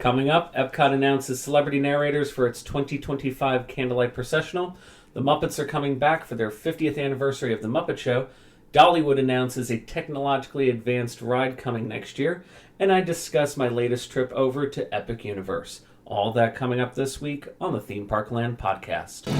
Coming up, Epcot announces celebrity narrators for its 2025 Candlelight Processional. The Muppets are coming back for their 50th anniversary of the Muppet Show. Dollywood announces a technologically advanced ride coming next year. And I discuss my latest trip over to Epic Universe. All that coming up this week on the Theme Park Land podcast.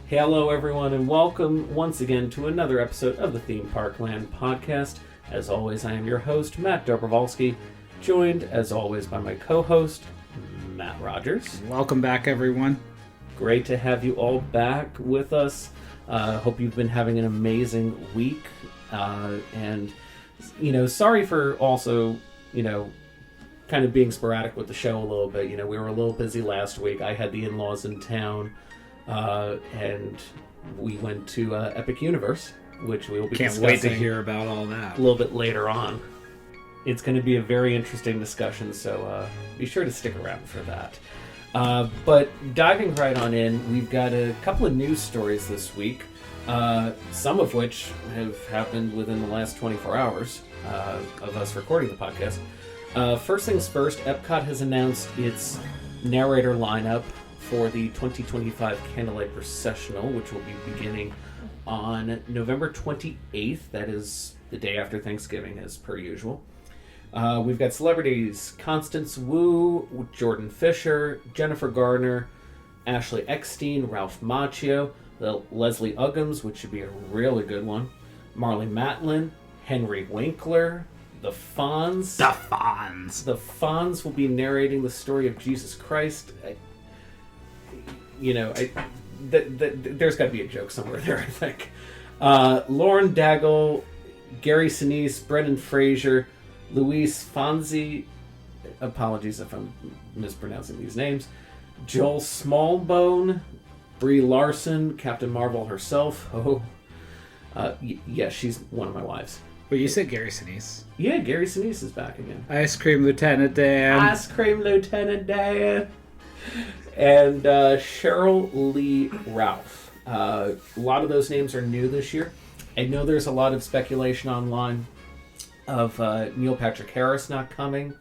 Hello everyone and welcome once again to another episode of the Theme Park Land podcast. As always, I am your host, Matt Dobrovolsky, joined as always by my co-host, Matt Rogers. Welcome back everyone. Great to have you all back with us. Hope you've been having an amazing week. And, sorry for also, kind of being sporadic with the show a little bit. We were a little busy last week. I had the in-laws in town. And we went to Epic Universe, which we will be discussing. Can't wait to hear about all that. A little bit later on. It's going to be a very interesting discussion, so be sure to stick around for that. But diving right on in, we've got a couple of news stories this week, some of which have happened within the last 24 hours of us recording the podcast. First things first, Epcot has announced its narrator lineup for the 2025 Candlelight Processional, which will be beginning on November 28th. That is the day after Thanksgiving, as per usual. We've got celebrities Constance Wu, Jordan Fisher, Jennifer Garner, Ashley Eckstein, Ralph Macchio, Leslie Uggams, which should be a really good one, Marlee Matlin, Henry Winkler, the Fonz. The Fonz will be narrating the story of Jesus Christ. There's got to be a joke somewhere there, I think. Lauren Daigle, Gary Sinise, Brendan Fraser, Luis Fonsi, apologies if I'm mispronouncing these names, Joel Smallbone, Brie Larson, Captain Marvel herself. Yeah, she's one of my wives. Well, you said Gary Sinise. Yeah, Gary Sinise is back again. Ice Cream Lieutenant Dan. Ice Cream Lieutenant Dan. And Cheryl Lee Ralph. A lot of those names are new this year. I know there's a lot of speculation online of Neil Patrick Harris not coming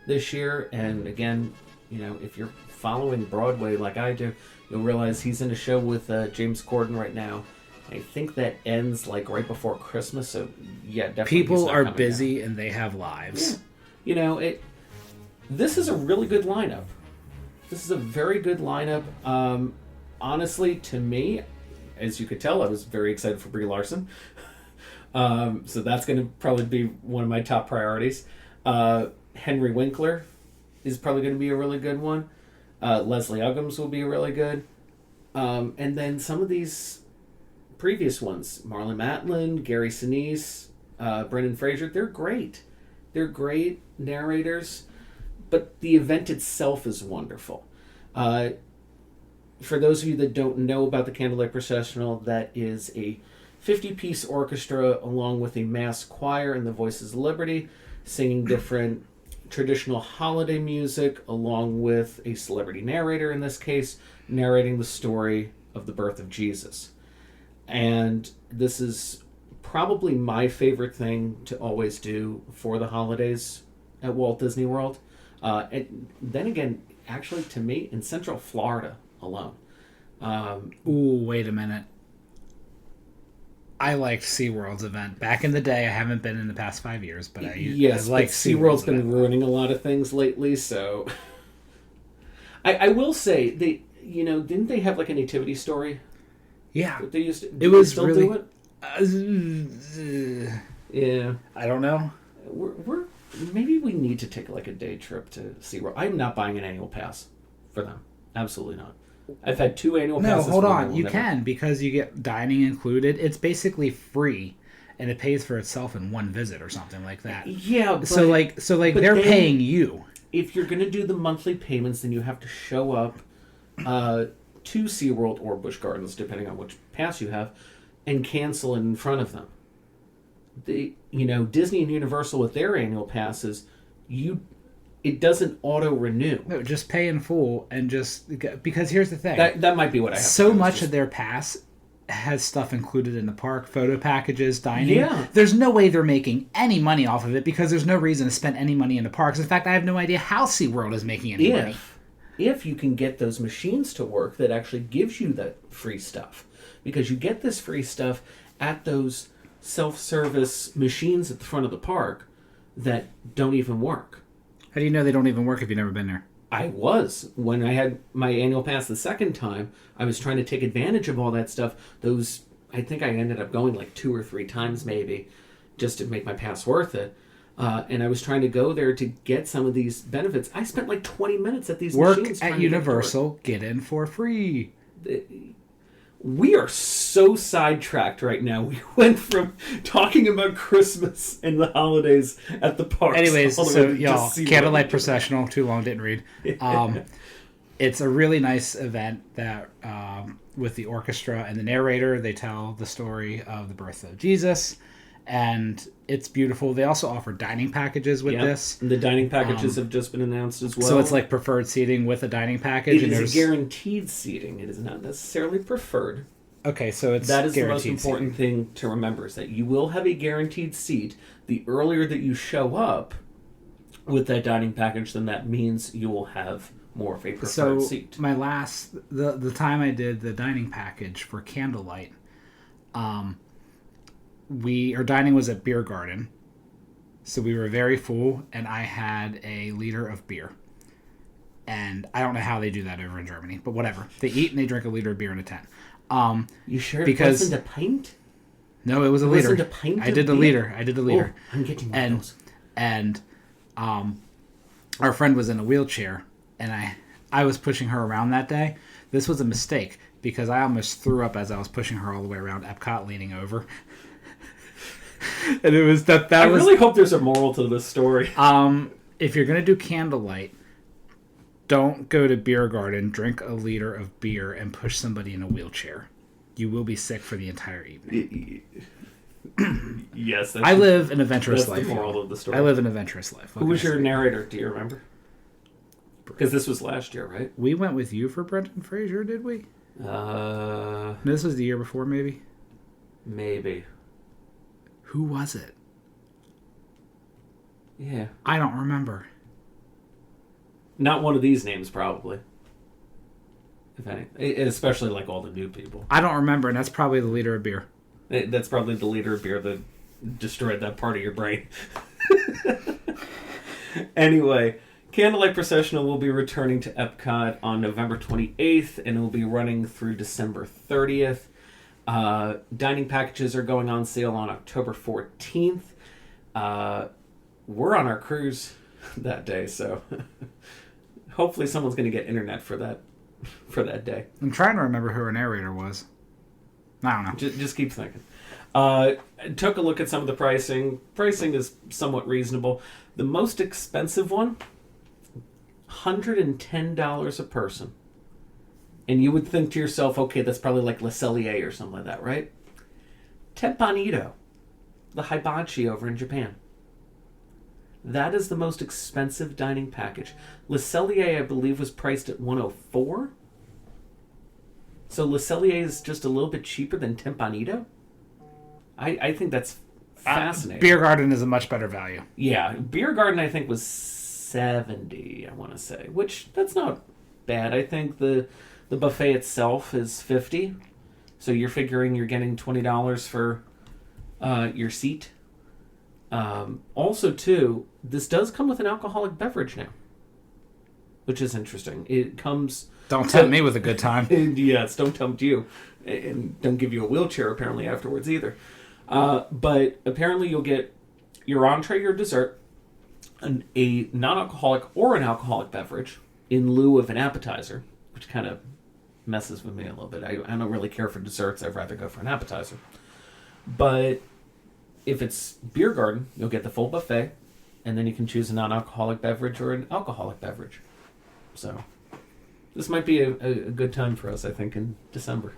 this year. And again, if you're following Broadway like I do, you'll realize he's in a show with James Corden right now. I think that ends right before Christmas. So yeah, definitely. People are busy and they have lives. Yeah. This is a really good lineup. This is a very good lineup. Honestly, to me, as you could tell, I was very excited for Brie Larson. So that's going to probably be one of my top priorities. Henry Winkler is probably going to be a really good one. Leslie Uggams will be really good. And then some of these previous ones, Marlee Matlin, Gary Sinise, Brendan Fraser, they're great. They're great narrators. But the event itself is wonderful. For those of you that don't know about the Candlelight Processional, that is a 50-piece orchestra along with a mass choir and the Voices of Liberty, singing different traditional holiday music, along with a celebrity narrator, in this case, narrating the story of the birth of Jesus. And this is probably my favorite thing to always do for the holidays at Walt Disney World. And then again, actually, to me, in Central Florida alone. Wait a minute. I liked SeaWorld's event. Back in the day, I haven't been in the past 5 years, but I like SeaWorld's been ruining a lot of things lately, so... I will say, didn't they have a nativity story? Yeah. They used to, it was still really... do it? Yeah. I don't know. Maybe we need to take a day trip to SeaWorld. I'm not buying an annual pass for them. Absolutely not. I've had 2 annual passes. No, hold on. You can, because you get dining included. It's basically free. and it pays for itself in one visit or something like that. Yeah, but, so they're paying you. If you're going to do the monthly payments, then you have to show up to SeaWorld or Busch Gardens, depending on which pass you have, and cancel it in front of them. Disney and Universal with their annual passes, it doesn't auto-renew. No, just pay in full and because here's the thing. That might be what I have. So much of their pass has stuff included in the park, photo packages, dining. Yeah. There's no way they're making any money off of it because there's no reason to spend any money in the parks. In fact, I have no idea how SeaWorld is making any money. If you can get those machines to work that actually gives you that free stuff. Because you get this free stuff at those self-service machines at the front of the park that don't even work. How do you know they don't even work if you've never been there? When I had my annual pass the second time, I was trying to take advantage of all that stuff. I think I ended up going like 2 or 3 times maybe, just to make my pass worth it. And I was trying to go there to get some of these benefits. I spent like 20 minutes at these machines. Work at Universal, get in for free. We are so sidetracked right now. We went from talking about Christmas and the holidays at the parks. Anyways, so y'all, Candlelight Processional, too long, didn't read. It's a really nice event that with the orchestra and the narrator, they tell the story of the birth of Jesus, and it's beautiful. They also offer dining packages with this. The dining packages have just been announced as well. So it's like preferred seating with a dining package. It is guaranteed seating. It is not necessarily preferred. Okay, so it's that is the most important thing to remember, is that you will have a guaranteed seat. The earlier that you show up with that dining package, then that means you will have more of a preferred seat. So the time I did the dining package for Candlelight, our dining was at Beer Garden, so we were very full, and I had a liter of beer. And I don't know how they do that over in Germany, but whatever. They eat and they drink a liter of beer in a tent. You sure it wasn't a pint? No, it was a liter. Wasn't a pint I did the liter. Oh, I'm getting one of those. And our friend was in a wheelchair, and I was pushing her around that day. This was a mistake because I almost threw up as I was pushing her all the way around Epcot, leaning over. And it was that I really hope there's a moral to this story. If you're gonna do Candlelight, don't go to Beer Garden, drink a liter of beer, and push somebody in a wheelchair. You will be sick for the entire evening. Yes, I live an adventurous life. That's the moral of the story. I live an adventurous life. Who was your narrator? Do you remember? Because this was last year, right? We went with you for Brendan Fraser, did we? No, this was the year before, maybe? Maybe. Who was it? Yeah. I don't remember. Not one of these names, probably. If any. Especially like all the new people. I don't remember, and that's probably the liter of beer. That's probably the liter of beer that destroyed that part of your brain. Anyway, Candlelight Processional will be returning to Epcot on November 28th, and it will be running through December 30th. Dining packages are going on sale on October 14th. We're on our cruise that day, so hopefully someone's going to get internet for that day. I'm trying to remember who our narrator was. I don't know. Just keep thinking. Took a look at some of the pricing. Pricing is somewhat reasonable. The most expensive one, $110 a person. And you would think to yourself, okay, that's probably like Le Cellier or something like that, right? Teppanyaki, the hibachi over in Japan. That is the most expensive dining package. Le Cellier, I believe, was priced at $104. So Le Cellier is just a little bit cheaper than Teppanyaki. I think that's fascinating. Beer Garden is a much better value. Yeah, Beer Garden I think was $70, I want to say, which that's not bad. I think the buffet itself is $50, so you're figuring you're getting $20 for your seat. Also, too, this does come with an alcoholic beverage now, which is interesting. It comes. Don't tempt me with a good time. Yes, don't tempt you, and don't give you a wheelchair apparently afterwards either. But apparently you'll get your entree, your dessert, a non-alcoholic or an alcoholic beverage in lieu of an appetizer, which kind of messes with me a little bit. I don't really care for desserts. I'd rather go for an appetizer. But if it's beer garden, you'll get the full buffet, and then you can choose a non-alcoholic beverage or an alcoholic beverage. So this might be a good time for us, I think, in December.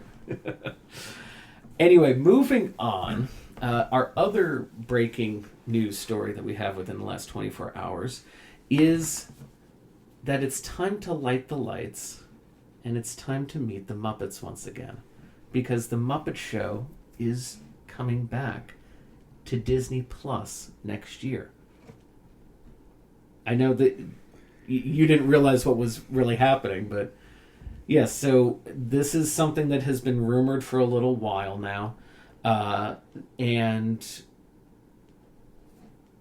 Anyway, moving on. Our other breaking news story that we have within the last 24 hours is that it's time to light the lights and it's time to meet the Muppets once again. Because the Muppet Show is coming back to Disney Plus next year. I know that you didn't realize what was really happening, but yes, so this is something that has been rumored for a little while now. And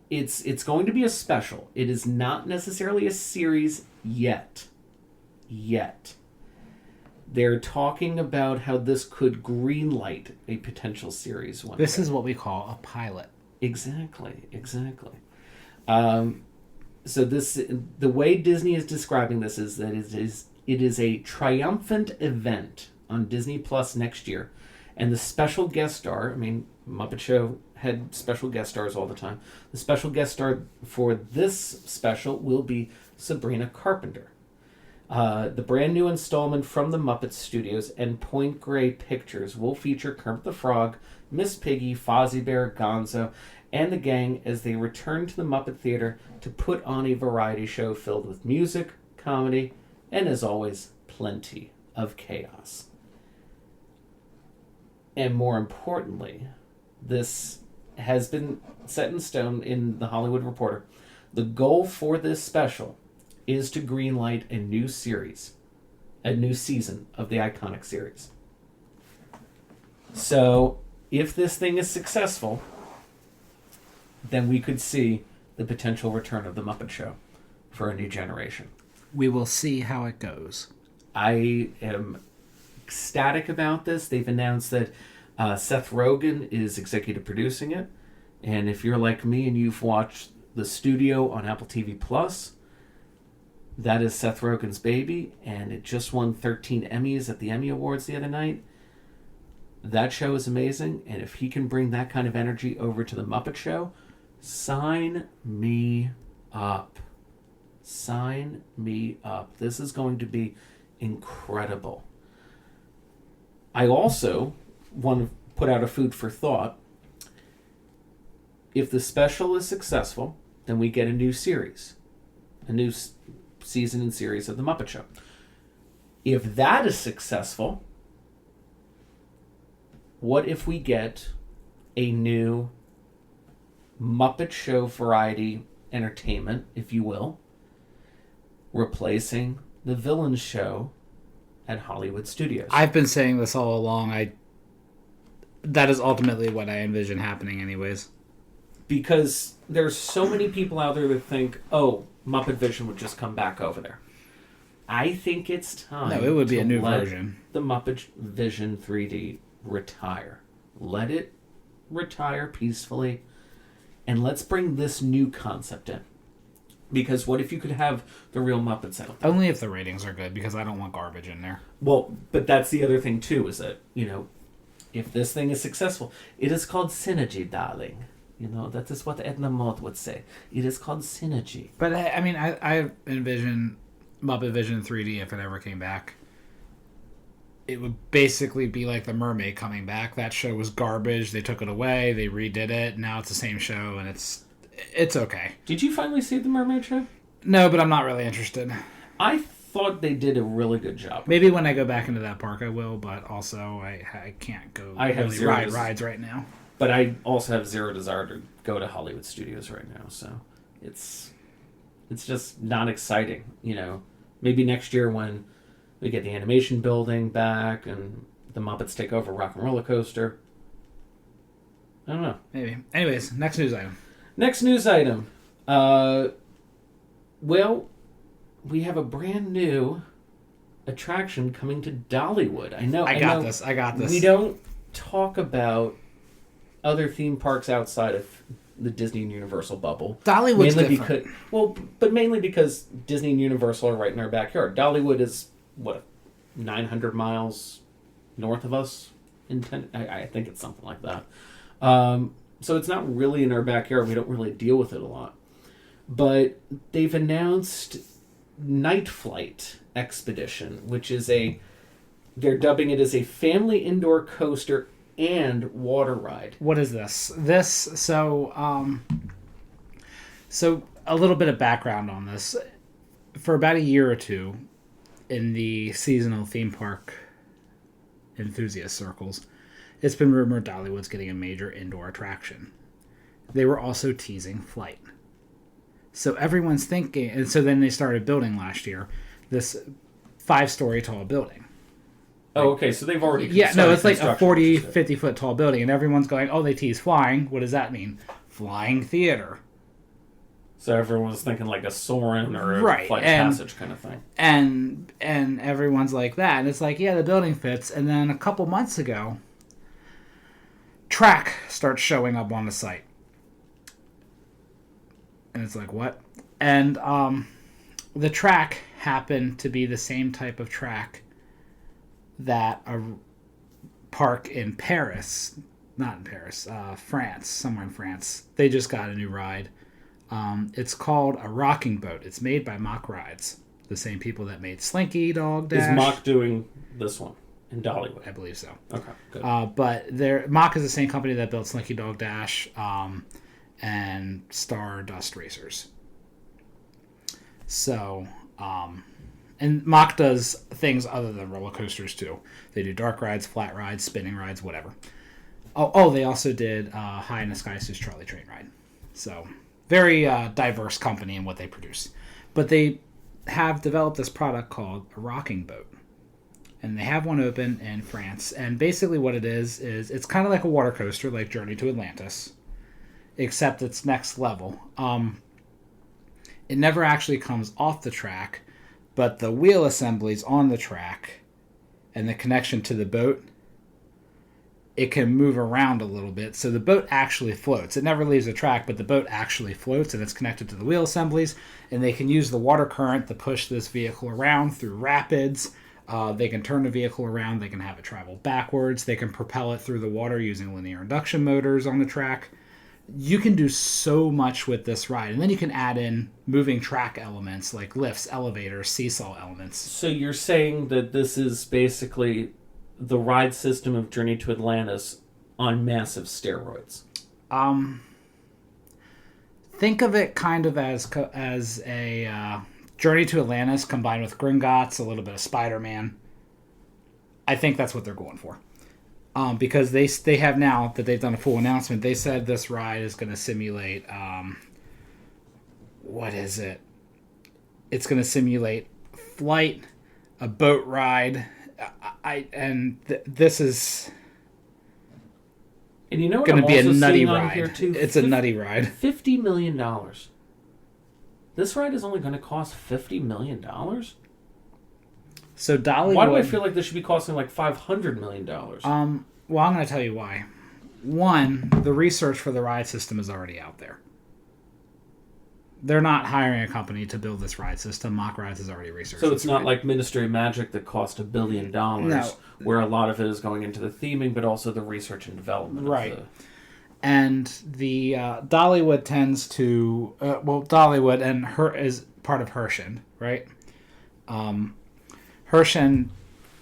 it's going to be a special. It is not necessarily a series yet. They're talking about how this could greenlight a potential series one This day. is what we call a pilot. Exactly. So the way Disney is describing this is that it is a triumphant event on Disney Plus next year. And the special guest star, Muppet Show had special guest stars all the time. The special guest star for this special will be Sabrina Carpenter. The brand new installment from the Muppet Studios and Point Grey Pictures will feature Kermit the Frog, Miss Piggy, Fozzie Bear, Gonzo, and the gang as they return to the Muppet Theater to put on a variety show filled with music, comedy, and as always, plenty of chaos. And more importantly, this has been set in stone in The Hollywood Reporter. The goal for this special is to greenlight a new series, a new season of the iconic series. So, if this thing is successful, then we could see the potential return of the Muppet Show for a new generation. We will see how it goes. I am ecstatic about this. They've announced that Seth Rogen is executive producing it. And if you're like me and you've watched The Studio on Apple TV Plus, that is Seth Rogen's baby. And it just won 13 Emmys at the Emmy Awards the other night. That show is amazing. And if he can bring that kind of energy over to the Muppet Show, sign me up. Sign me up. This is going to be incredible. I also want to put out a food for thought. If the special is successful, then we get a new series. A new season and series of The Muppet Show. If that is successful, what if we get a new Muppet Show variety entertainment, if you will, replacing the Villains Show at Hollywood Studios? I've been saying this all along. That is ultimately what I envision happening anyways. Because there's so many people out there that think, oh, Muppet Vision would just come back over there. I think it's time. No, it would be a new version. The Muppet Vision 3D retire. Let it retire peacefully. And let's bring this new concept in. Because what if you could have the real Muppets out there? Only if the ratings are good, because I don't want garbage in there. Well, but that's the other thing too, is that, if this thing is successful, it is called synergy, darling. That is what Edna Mode would say. It is called synergy. But I envision Muppet Vision 3D, if it ever came back, it would basically be like The Mermaid coming back. That show was garbage. They took it away. They redid it. Now it's the same show, and it's okay. Did you finally see The Mermaid Show? No, but I'm not really interested. I thought they did a really good job. Maybe when I go back into that park I will, but also I can't go ride rides right now. But I also have zero desire to go to Hollywood Studios right now, so it's just not exciting. Maybe next year when we get the animation building back and the Muppets take over Rock and Roller Coaster. I don't know. Maybe. Anyways, next news item. Well, we have a brand new attraction coming to Dollywood. I got this. We don't talk about other theme parks outside of the Disney and Universal bubble. Dollywood's mainly different. But mainly because Disney and Universal are right in our backyard. Dollywood is, 900 miles north of us? I think it's something like that. so it's not really in our backyard. We don't really deal with it a lot. But they've announced Night Flight Expedition, which is they're dubbing it as a family indoor coaster and water ride. What is this? So a little bit of background on this. For about a year or two, in the seasonal theme park enthusiast circles, it's been rumored Dollywood's getting a major indoor attraction. They were also teasing Flight. So everyone's thinking, and so then they started building last year this 5-story tall building. Oh, okay, so they've already... Yeah, no, it's like a 40, 50-foot tall building, and everyone's going, oh, they tease flying. What does that mean? Flying theater. So everyone's thinking like a Soarin' or a right. Flight Passage kind of thing. And everyone's like that. And it's like, yeah, the building fits. And then a couple months ago, track starts showing up on the site. And it's like, what? And the track happened to be the same type of track that a park in Paris, not in Paris, France, somewhere in France, they just got a new ride. It's called a rocking boat. It's made by Mock Rides, the same people that made Slinky Dog Dash. Is Mock doing this one in Dollywood? I believe so. Okay, good. But Mock is the same company that built Slinky Dog Dash and Stardust Racers. So, and Mock does things other than roller coasters too. They do dark rides, flat rides, spinning rides, whatever. Oh, they also did High in the Sky Sue's Charlie Train ride. So, very diverse company in what they produce. But they have developed this product called a rocking boat. And they have one open in France. And basically what it is it's kind of like a water coaster, like Journey to Atlantis, except it's next level. It never actually comes off the track, but the wheel assemblies on the track and the connection to the boat, it can move around a little bit. So the boat actually floats. It never leaves the track, but the boat actually floats, and it's connected to the wheel assemblies. And they can use the water current to push this vehicle around through rapids. They can turn the vehicle around. They can have it travel backwards. They can propel it through the water using linear induction motors on the track. You can do so much with this ride. And then you can add in moving track elements like lifts, elevators, seesaw elements. So you're saying that this is basically the ride system of Journey to Atlantis on massive steroids. Think of it kind of as a Journey to Atlantis combined with Gringotts, a little bit of Spider-Man. I think that's what they're going for. Because they have now that they've done a full announcement, they said this ride is going to simulate, what is it? It's going to simulate flight, a boat ride. This is and you know what going to be a also nutty seeing on ride. Here too? It's a nutty ride. $50 million. This ride is only going to cost $50 million? So Dollywood... Why do I feel like this should be costing like $500 million? Well, I'm going to tell you why. One, the research for the ride system is already out there. They're not hiring a company to build this ride system. Mock Rides has already researched. So it's not like Ministry of Magic that cost $1 billion, where a lot of it is going into the theming, but also the research and development. Right. And the Dollywood tends to... Dollywood and is part of Herschend, right? Herschend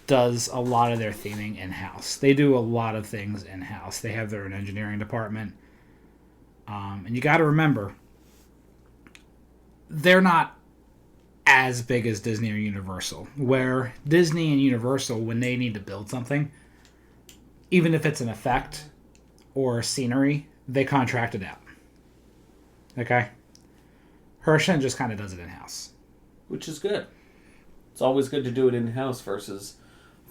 does a lot of their theming in-house. They do a lot of things in-house. They have their own engineering department. And you got to remember, they're not as big as Disney or Universal. Where Disney and Universal, when they need to build something, even if it's an effect or scenery, they contract it out. Okay? Herschend just kind of does it in-house. Which is good. It's always good to do it in-house versus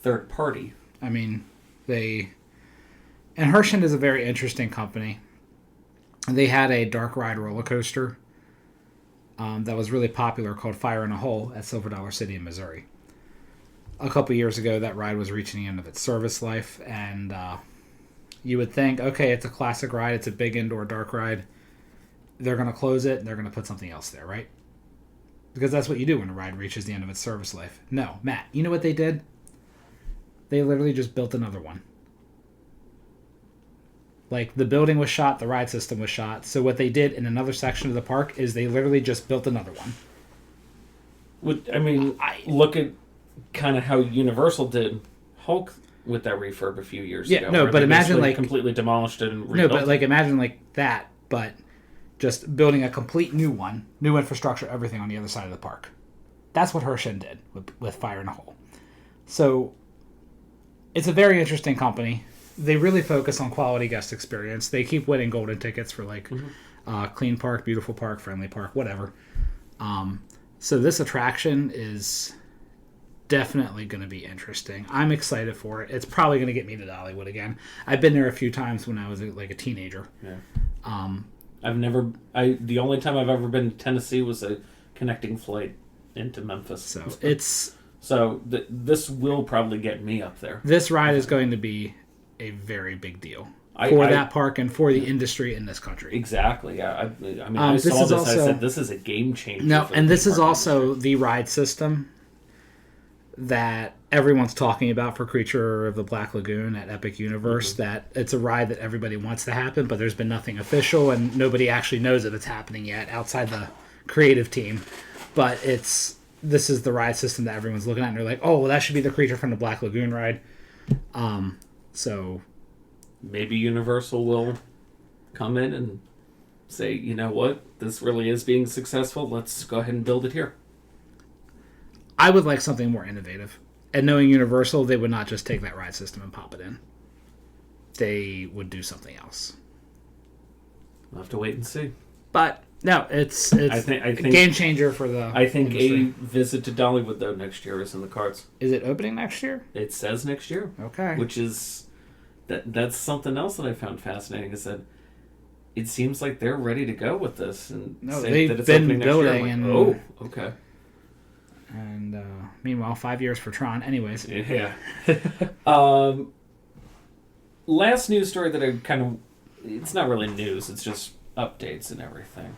third party. I mean, and Herschend is a very interesting company. They had a dark ride roller coaster that was really popular called Fire in a Hole at Silver Dollar City in Missouri. A couple years ago, that ride was reaching the end of its service life, and you would think, okay, it's a classic ride, it's a big indoor dark ride. They're going to close it, and they're going to put something else there, right? Because that's what you do when a ride reaches the end of its service life. No, Matt, you know what they did? They literally just built another one. Like, the building was shot, the ride system was shot. So what they did in another section of the park is they literally just built another one. Look at kind of how Universal did Hulk with that refurb a few years ago. No, but imagine like completely demolished it and rebuilt. No, but like imagine like that, but just building a complete new one, new infrastructure, everything on the other side of the park. That's what Hershin did with Fire in a Hole. So it's a very interesting company. They really focus on quality guest experience. They keep winning golden tickets for like clean park, beautiful park, friendly park, whatever. So this attraction is definitely going to be interesting. I'm excited for it. It's probably going to get me to Dollywood again. I've been there a few times when I was like a teenager. Yeah. The only time I've ever been to Tennessee was a connecting flight into Memphis. So this will probably get me up there. This ride is going to be a very big deal for that park and for the industry in this country. Exactly. Yeah. I saw this. I said this is a game changer. No, and this is also the ride system that everyone's talking about for Creature of the Black Lagoon at Epic Universe. That it's a ride that everybody wants to happen, but there's been nothing official and nobody actually knows that it's happening yet outside the creative team. But this is the ride system that everyone's looking at, and they're like, oh, well, that should be the Creature from the Black Lagoon ride. So maybe Universal will come in and say, you know what, this really is being successful. Let's go ahead and build it here. I would like something more innovative. And knowing Universal, they would not just take that ride system and pop it in. They would do something else. We'll have to wait and see. But no, it's I think a game changer for the industry. A visit to Dollywood, though, next year is in the cards. Is it opening next year? It says next year. Okay. Which is... That's something else that I found fascinating, is that it seems like they're ready to go with this. And say that it's been building. Next year. Like, oh, okay. And meanwhile, 5 years for Tron. Anyways. Yeah. Last news story that I kind of... It's not really news. It's just updates and everything.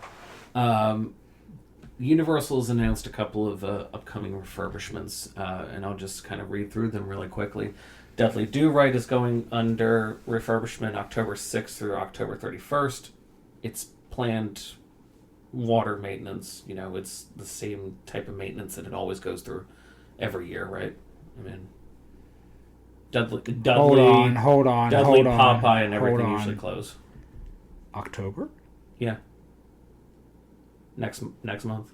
Universal has announced a couple of upcoming refurbishments, and I'll just kind of read through them really quickly. Dudley Do Right is going under refurbishment October 6th through October 31st. It's planned water maintenance. You know, it's the same type of maintenance that it always goes through every year, right? I mean, Dudley, hold on, Popeye, and everything usually close. October? Yeah. Next month.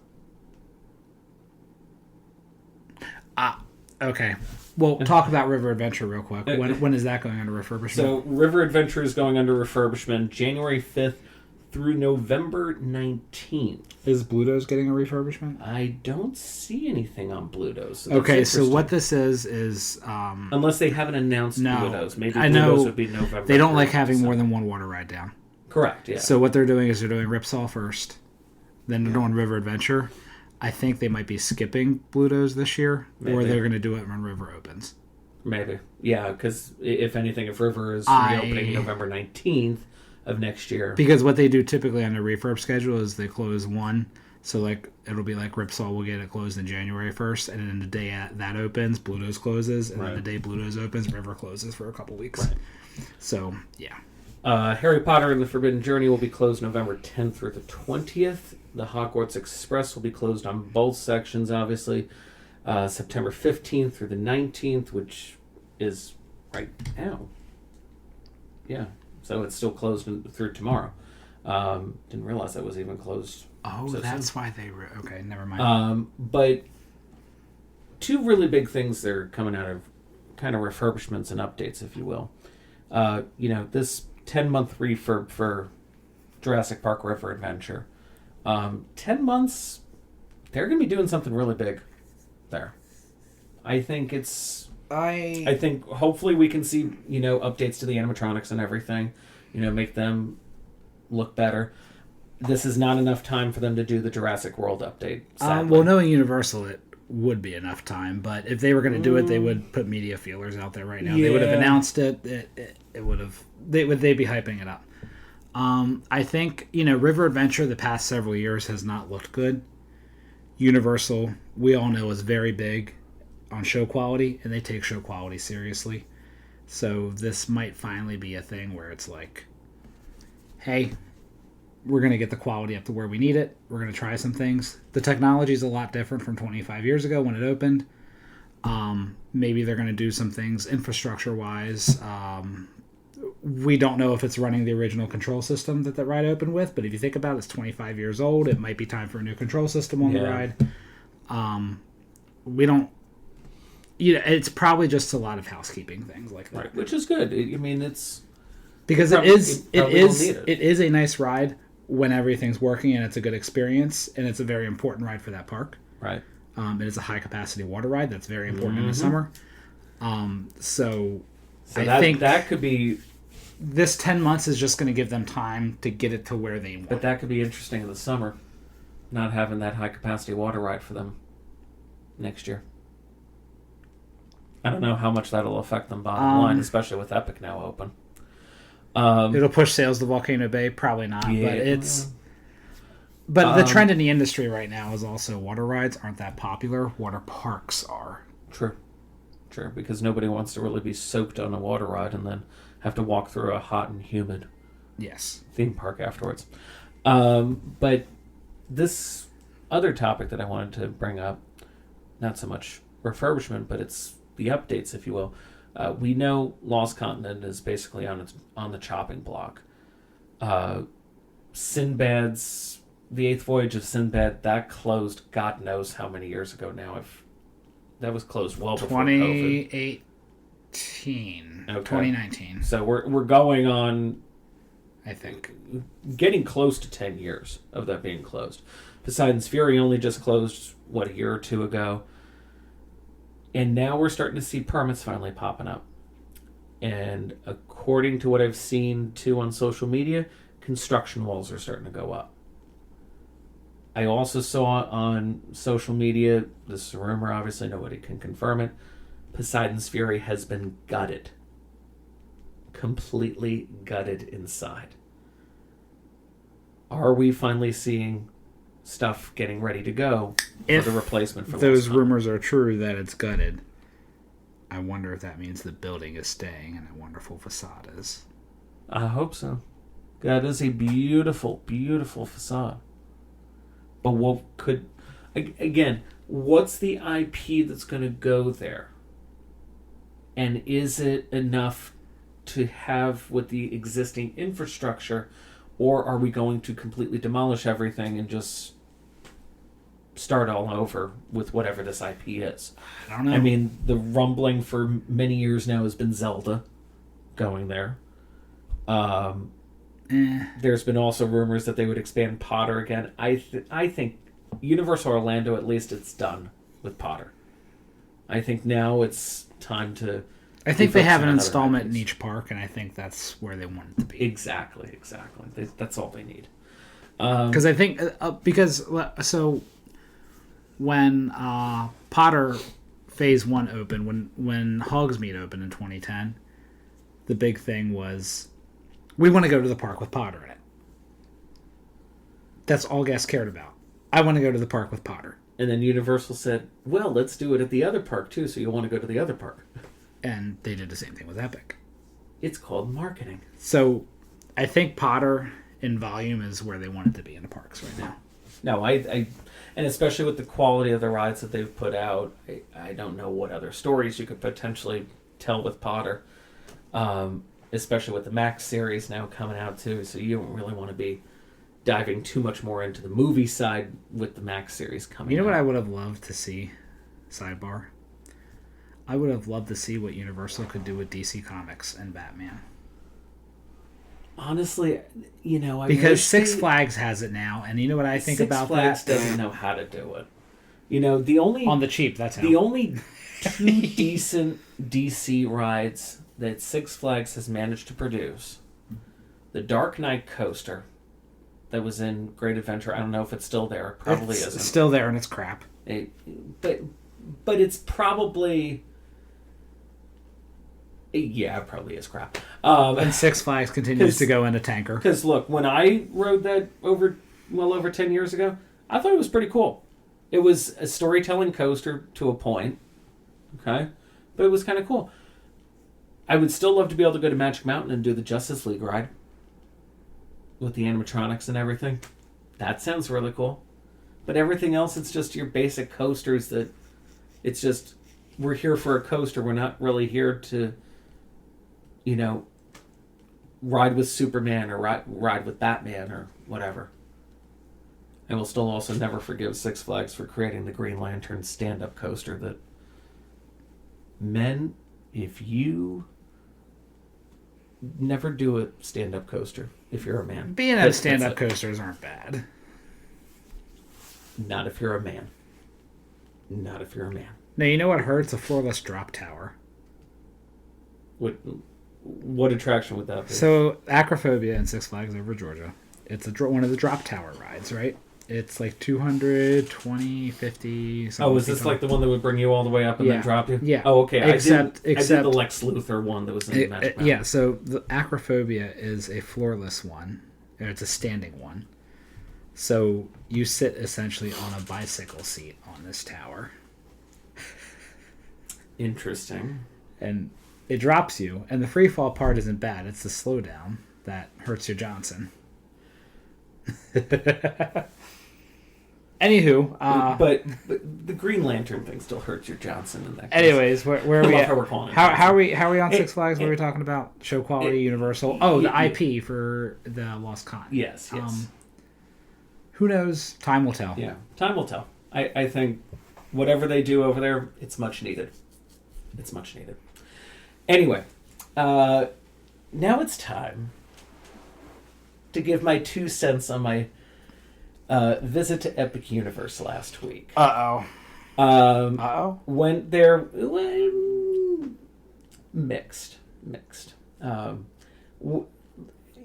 Okay. Well, talk about River Adventure real quick. When is that going under refurbishment? So, River Adventure is going under refurbishment January 5th through November 19th. Is Bluto's getting a refurbishment? I don't see anything on Bluto's. So okay, so what this is... unless they haven't announced Bluto's. Maybe Bluto's would be November. They don't like having more than one water ride down. Correct, yeah. So what they're doing is they're doing Ripsaw first. Then they're doing River Adventure. I think they might be skipping Bluto's this year, or they're going to do it when River opens. Maybe. Yeah, because if anything, if River is reopening November 19th of next year. Because what they do typically on their refurb schedule is they close one. So like it'll be like Ripsaw will get it closed in January 1st, and then the day that opens, Bluto's closes, and then the day Bluto's opens, River closes for a couple weeks. Right. So, yeah. Harry Potter and the Forbidden Journey will be closed November 10th through the 20th. The Hogwarts Express will be closed on both sections, obviously. September 15th through the 19th, which is right now. Yeah, so it's still closed through tomorrow. Didn't realize that was even closed. Oh, so that's why they... okay, never mind. But two really big things that are coming out of kind of refurbishments and updates, if you will. This 10-month refurb for Jurassic Park River Adventure. 10 months, they're going to be doing something really big there. I think hopefully we can see, updates to the animatronics and everything, make them look better. This is not enough time for them to do the Jurassic World update, sadly. Well, knowing Universal, it would be enough time, but if they were going to do it, they would put media feelers out there right now. Yeah. They would have announced it. It would have. They'd be hyping it up. I think, River Adventure the past several years has not looked good. Universal, we all know, is very big on show quality, and they take show quality seriously. So this might finally be a thing where it's like, hey, we're going to get the quality up to where we need it. We're going to try some things. The technology is a lot different from 25 years ago when it opened. Maybe they're going to do some things infrastructure-wise. We don't know if it's running the original control system that ride opened with, but if you think about it, it's 25 years old. It might be time for a new control system on the ride. We don't... it's probably just a lot of housekeeping things like that. Right, which is good. I mean, it's... Because it is a nice ride when everything's working and it's a good experience, and it's a very important ride for that park. Right. It is a high-capacity water ride that's very important in the summer. So I think that could be... This 10 months is just going to give them time to get it to where they want. But that could be interesting in the summer, not having that high-capacity water ride for them next year. I don't know how much that'll affect them bottom line, especially with Epic now open. It'll push sales to Volcano Bay? Probably not. Yeah, but the trend in the industry right now is also water rides aren't that popular. Water parks are. True, because nobody wants to really be soaked on a water ride and then have to walk through a hot and humid theme park afterwards. But this other topic that I wanted to bring up, not so much refurbishment, but it's the updates, if you will. We know Lost Continent is basically on the chopping block. Sinbad's The Eighth Voyage of Sinbad, that closed God knows how many years ago now. That was closed well before COVID. 2018. Okay. 2019. So we're going on, I think, getting close to 10 years of that being closed. Poseidon's Fury only just closed, a year or two ago. And now we're starting to see permits finally popping up. And according to what I've seen, too, on social media, construction walls are starting to go up. I also saw on social media, this is a rumor, obviously nobody can confirm it, Poseidon's Fury has been gutted. Completely gutted inside. Are we finally seeing stuff getting ready to go for the replacement for those rumors are true that it's gutted? I wonder if that means the building is staying and a wonderful facade is. I hope so. That is a beautiful, beautiful facade. But what's the IP that's going to go there? And is it enough to have with the existing infrastructure, or are we going to completely demolish everything and just start all over with whatever this IP is? I don't know. I mean, the rumbling for many years now has been Zelda going there. There's been also rumors that they would expand Potter again. I think Universal Orlando, at least, it's done with Potter. I think now it's time to... I think they have an installment in each park, and I think that's where they want it to be. Exactly. That's all they need. Because I think... So when Potter Phase 1 opened, when Hogsmeade opened in 2010, the big thing was, we want to go to the park with Potter in it. That's all guests cared about. I want to go to the park with Potter. And then Universal said, well, let's do it at the other park, too, so you'll want to go to the other park. And they did the same thing with Epic. It's called marketing. So I think Potter in volume is where they want it to be in the parks right now. No, and especially with the quality of the rides that they've put out, I don't know what other stories you could potentially tell with Potter. Especially with the Max series now coming out too, so you don't really want to be diving too much more into the movie side with the Max series coming out. You know what I would have loved to see? Sidebar. I would have loved to see what Universal could do with DC Comics and Batman. Honestly, because Six Flags has it now, and you know what I think about that? Six Flags doesn't know how to do it. The only on the cheap. That's how. The only two decent DC rides that Six Flags has managed to produce, the Dark Knight coaster that was in Great Adventure. I don't know if it's still there. Probably isn't. It's still there, and it's crap. But it's probably... Yeah, it probably is crap. And Six Flags continues to go in a tanker. Because, look, when I rode that over 10 years ago, I thought it was pretty cool. It was a storytelling coaster to a point, okay? But it was kind of cool. I would still love to be able to go to Magic Mountain and do the Justice League ride. with the animatronics and everything. That sounds really cool. But everything else, it's just your basic coasters that it's just, we're here for a coaster. We're not really here to, ride with Superman or ride with Batman or whatever. And we'll still also never forgive Six Flags for creating the Green Lantern stand-up coaster that, men, if you never do a stand-up coaster, if you're a man. B&M stand-up coasters aren't bad. Not if you're a man. Not if you're a man. Now, you know what hurts? A floorless drop tower. What attraction would that be? So, Acrophobia in Six Flags over Georgia. It's one of the drop tower rides, right? It's like 220, 50, something. Oh, is this like the one that would bring you all the way up and then drop you? Yeah. Oh, okay. Except I did the Lex Luthor one that was in the Magic Mountain. Yeah, so the Acrophobia is a floorless one. Or it's a standing one. So you sit essentially on a bicycle seat on this tower. Interesting. And it drops you. And the free fall part isn't bad. It's the slowdown that hurts your Johnson. Anywho, but the Green Lantern thing still hurts your Johnson in that case. Anyways, where are we at? How we're calling it how are we on Six Flags? What are we talking about? Show quality, Universal. Oh, the IP for the Lost Con. Yes. Who knows? Time will tell. Yeah, time will tell. I think whatever they do over there, it's much needed. It's much needed. Anyway, now it's time to give my 2 cents on my visit to Epic Universe last week. Went there, mixed.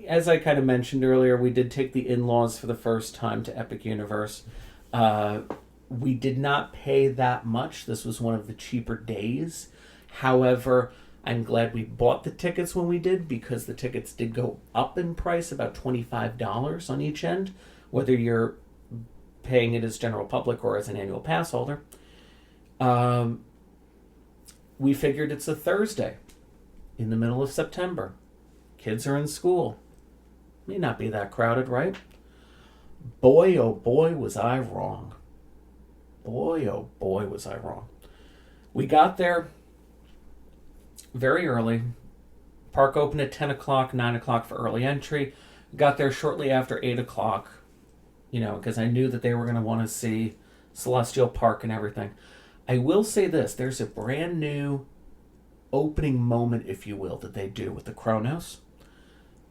As I kind of mentioned earlier, we did take the in-laws for the first time to Epic Universe. We did not pay that much. This was one of the cheaper days. However, I'm glad we bought the tickets when we did, because the tickets did go up in price, about $25 on each end, whether you're paying it as general public or as an annual pass holder. We figured it's a Thursday in the middle of September. Kids are in school. May not be that crowded, right? Boy, oh boy, was I wrong. Boy, oh boy, was I wrong. We got there very early. Park opened at 10 o'clock, 9 o'clock for early entry. Got there shortly after 8 o'clock, because I knew that they were going to want to see Celestial Park and everything. I will say this, there's a brand new opening moment, if you will, that they do with the Kronos.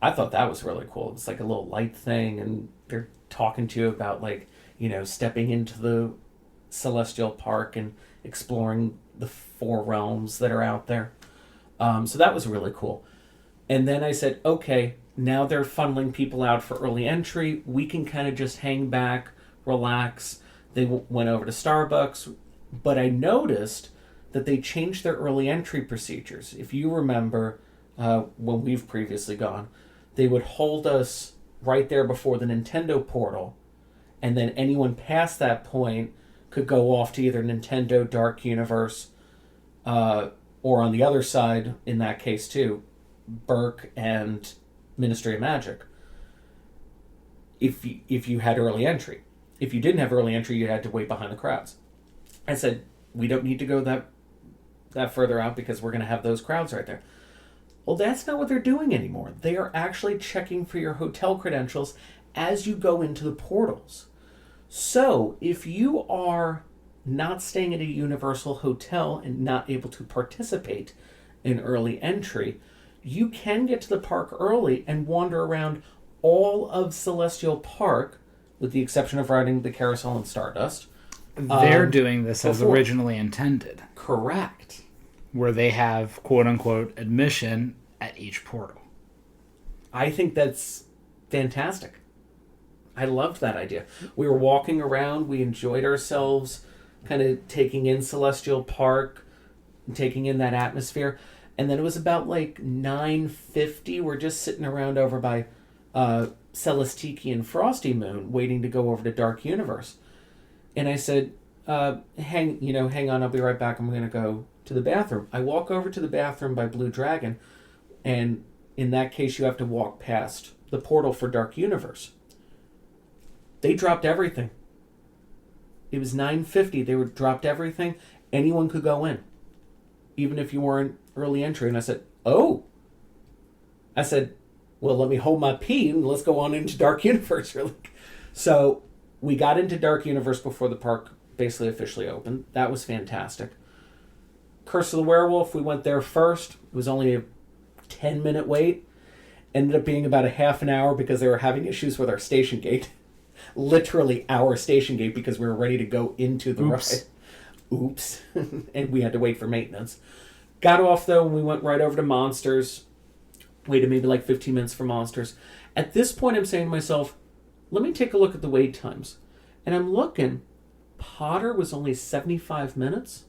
I thought that was really cool. It's like a little light thing, and they're talking to you about, stepping into the Celestial Park and exploring the 4 realms that are out there. So that was really cool. And then I said, okay, now they're funneling people out for early entry. We can kind of just hang back, relax. They went over to Starbucks. But I noticed that they changed their early entry procedures. If you remember, when we've previously gone, they would hold us right there before the Nintendo portal, and then anyone past that point could go off to either Nintendo Dark Universe, or on the other side, in that case too, Burke and Ministry of Magic, if you had early entry. If you didn't have early entry, you had to wait behind the crowds. I said, we don't need to go that further out because we're going to have those crowds right there. Well, that's not what they're doing anymore. They are actually checking for your hotel credentials as you go into the portals. So, if you are not staying at a Universal hotel and not able to participate in early entry, you can get to the park early and wander around all of Celestial Park, with the exception of riding the carousel and Stardust. They're doing this as originally intended. Correct. Where they have, quote-unquote, admission at each portal. I think that's fantastic. I loved that idea. We were walking around. We enjoyed ourselves, kind of taking in Celestial Park, taking in that atmosphere. And then it was about 9:50. We're just sitting around over by Celestiki and Frosty Moon, waiting to go over to Dark Universe. And I said, hang on, I'll be right back. I'm going to go to the bathroom. I walk over to the bathroom by Blue Dragon, and in that case, you have to walk past the portal for Dark Universe. They dropped everything. It was 9:50. They dropped everything. Anyone could go in, even if you weren't early entry. And I said, oh. I said, well, let me hold my pee and let's go on into Dark Universe. Really. So we got into Dark Universe before the park basically officially opened. That was fantastic. Curse of the Werewolf, we went there first. It was only a 10-minute wait. Ended up being about a half an hour because they were having issues with our station gate. Literally our station gate because we were ready to go into the ride. Oops. And we had to wait for maintenance. Got off, though, and we went right over to Monsters. Waited maybe like 15 minutes for Monsters. At this point, I'm saying to myself, let me take a look at the wait times. And I'm looking. Potter was only 75 minutes.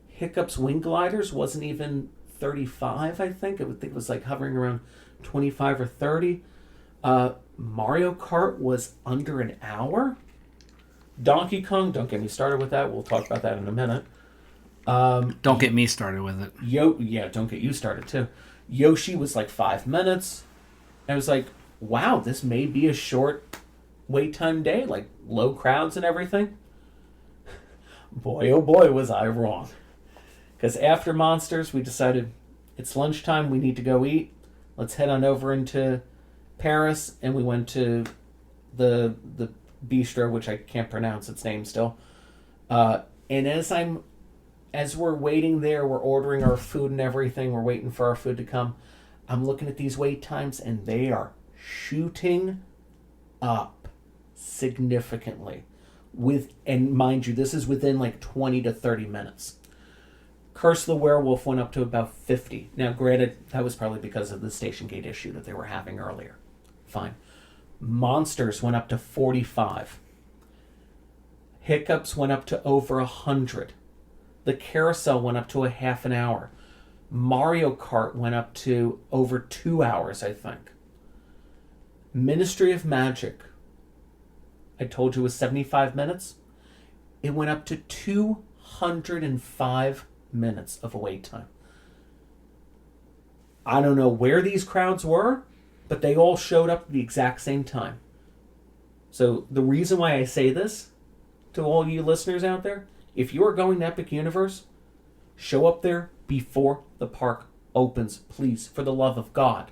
Hiccup's Wing Gliders wasn't even 35, I think. I would think it was like hovering around 25 or 30. Mario Kart was under an hour. Donkey Kong, don't get me started with that. We'll talk about that in a minute. Don't get me started with it. Yeah, don't get you started too. Yoshi was like 5 minutes. I was like, wow, this may be a short wait time day, like low crowds and everything. Boy, oh boy, was I wrong. Because after Monsters, we decided it's lunchtime, we need to go eat. Let's head on over into Paris, and we went to the bistro, which I can't pronounce its name still. And as we're waiting there, we're ordering our food and everything. We're waiting for our food to come. I'm looking at these wait times, and they are shooting up significantly. And mind you, this is within like 20 to 30 minutes. Curse of the Werewolf went up to about 50. Now, granted, that was probably because of the station gate issue that they were having earlier. Fine. Monsters went up to 45. Hiccups went up to over 100. The Carousel went up to a half an hour. Mario Kart went up to over 2 hours, I think. Ministry of Magic, I told you, was 75 minutes. It went up to 205 minutes of a wait time. I don't know where these crowds were, but they all showed up at the exact same time. So the reason why I say this to all you listeners out there, if you are going to Epic Universe, show up there before the park opens, please, for the love of God.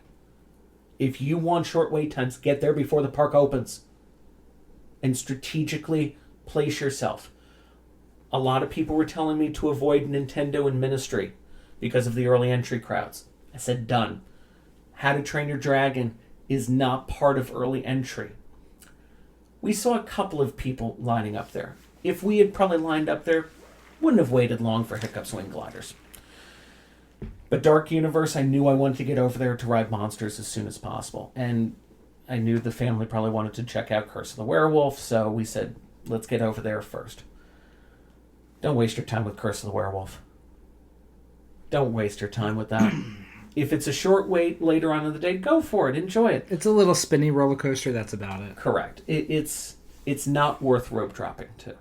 If you want short wait times, get there before the park opens and strategically place yourself. A lot of people were telling me to avoid Nintendo and Ministry because of the early entry crowds. I said, done. How to Train Your Dragon is not part of early entry. We saw a couple of people lining up there. If we had probably lined up there, wouldn't have waited long for Hiccup's Wing Gliders. But Dark Universe, I knew I wanted to get over there to ride Monsters as soon as possible. And I knew the family probably wanted to check out Curse of the Werewolf, so we said, let's get over there first. Don't waste your time with Curse of the Werewolf. Don't waste your time with that. If it's a short wait later on in the day, go for it. Enjoy it. It's a little spinny roller coaster. That's about it. Correct. It's not worth rope dropping to.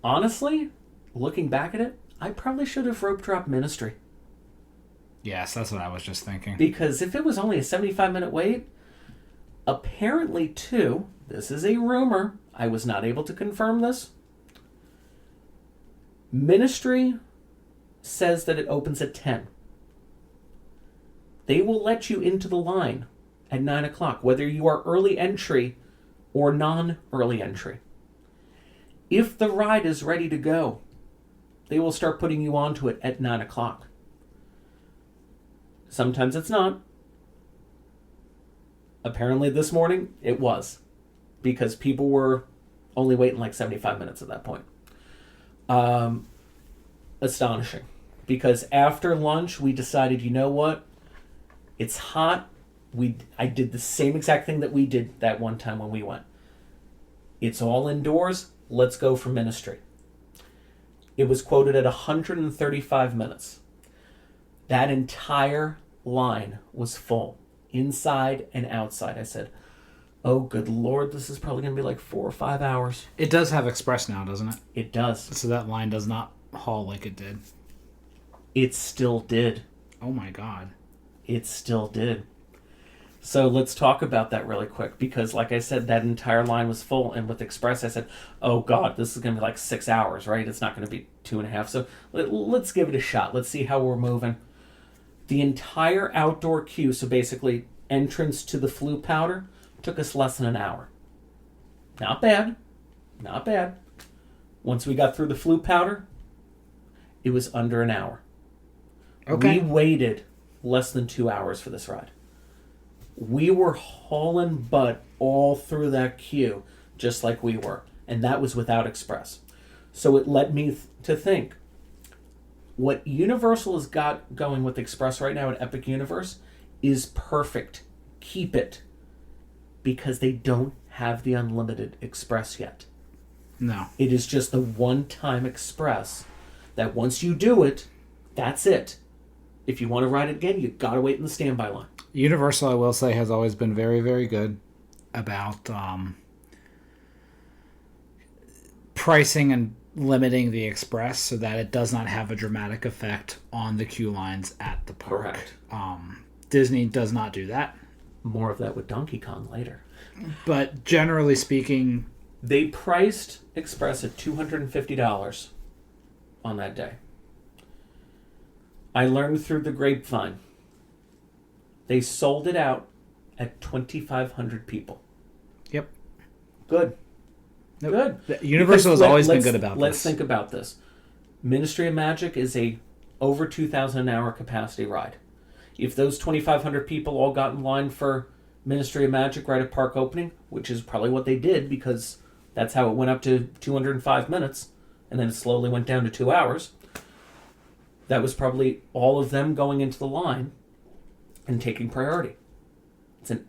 Honestly, looking back at it, I probably should have rope dropped Ministry. Yes, that's what I was just thinking. Because if it was only a 75-minute wait, apparently, too, this is a rumor. I was not able to confirm this. Ministry says that it opens at 10. They will let you into the line at 9 o'clock, whether you are early entry or non-early entry. If the ride is ready to go, they will start putting you onto it at 9 o'clock. Sometimes it's not. Apparently this morning, it was. Because people were only waiting like 75 minutes at that point. Astonishing. Because after lunch, we decided, you know what? It's hot. I did the same exact thing that we did that one time when we went. It's all indoors. Let's go for Ministry. It was quoted at 135 minutes. That entire line was full, inside and outside. I said, oh, good Lord, this is probably going to be like 4 or 5 hours. It does have Express now, doesn't it? It does. So that line does not haul like it did. It still did. Oh, my God. It still did. So let's talk about that really quick, because like I said, that entire line was full, and with Express I said, oh God, this is going to be like 6 hours, right? It's not going to be 2.5. So let's give it a shot. Let's see how we're moving. The entire outdoor queue, so basically entrance to the flu powder, took us less than an hour. Not bad. Not bad. Once we got through the flu powder, it was under an hour. Okay. We waited less than 2 hours for this ride. We were hauling butt all through that queue, just like we were. And that was without Express. So it led me to think, what Universal has got going with Express right now at Epic Universe is perfect. Keep it. Because they don't have the unlimited Express yet. No. It is just the one-time Express that once you do it, that's it. If you want to ride it again, you've got to wait in the standby line. Universal, I will say, has always been very, very good about pricing and limiting the Express so that it does not have a dramatic effect on the queue lines at the park. Correct. Disney does not do that. More of that with Donkey Kong later. But generally speaking... They priced Express at $250 on that day. I learned through the grapevine. They sold it out at 2,500 people. Yep. Good. Nope. Good. Universal has always been good about this. Let's think about this. Ministry of Magic is a over 2,000 an hour capacity ride. If those 2,500 people all got in line for Ministry of Magic right at park opening, which is probably what they did because that's how it went up to 205 minutes, and then it slowly went down to 2 hours, that was probably all of them going into the line and taking priority. It's an,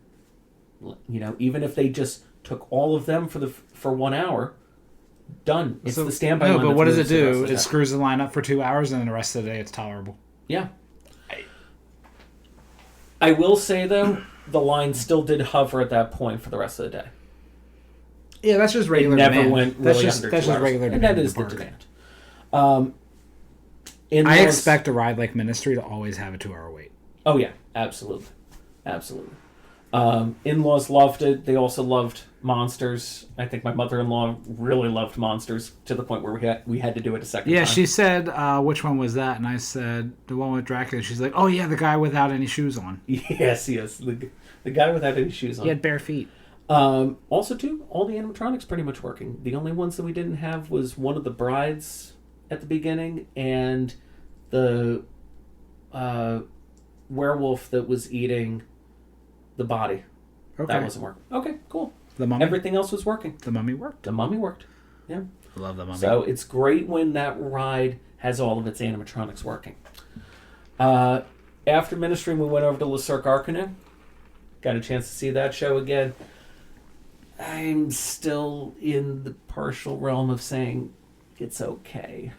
even if they just took all of them for 1 hour, done. It's the standby line. No, but what does it do? It screws the line up for 2 hours, and then the rest of the day it's tolerable. Yeah. I will say, though, the line still did hover at that point for the rest of the day. Yeah, that's just regular demand. It never demand. went really that's under 2 just hours. regular and demand. that is the demand. I expect a ride like Ministry to always have a 2 hour wait. Oh, yeah. Absolutely. Absolutely. In-laws loved it. They also loved Monsters. I think my mother-in-law really loved Monsters to the point where we had to do it a second time. Yeah, she said, which one was that? And I said, the one with Dracula. She's like, oh, yeah, the guy without any shoes on. Yes. The guy without any shoes on. He had bare feet. Also, too, all the animatronics pretty much working. The only ones that we didn't have was one of the brides at the beginning and the werewolf that was eating the body. Okay. That wasn't working. Okay, cool. The Mummy? Everything else was working. The Mummy worked? The Mummy worked. Yeah. I love the Mummy. So it's great when that ride has all of its animatronics working. After Ministry, we went over to Le Cirque Arcanum. Got a chance to see that show again. I'm still in the partial realm of saying it's okay.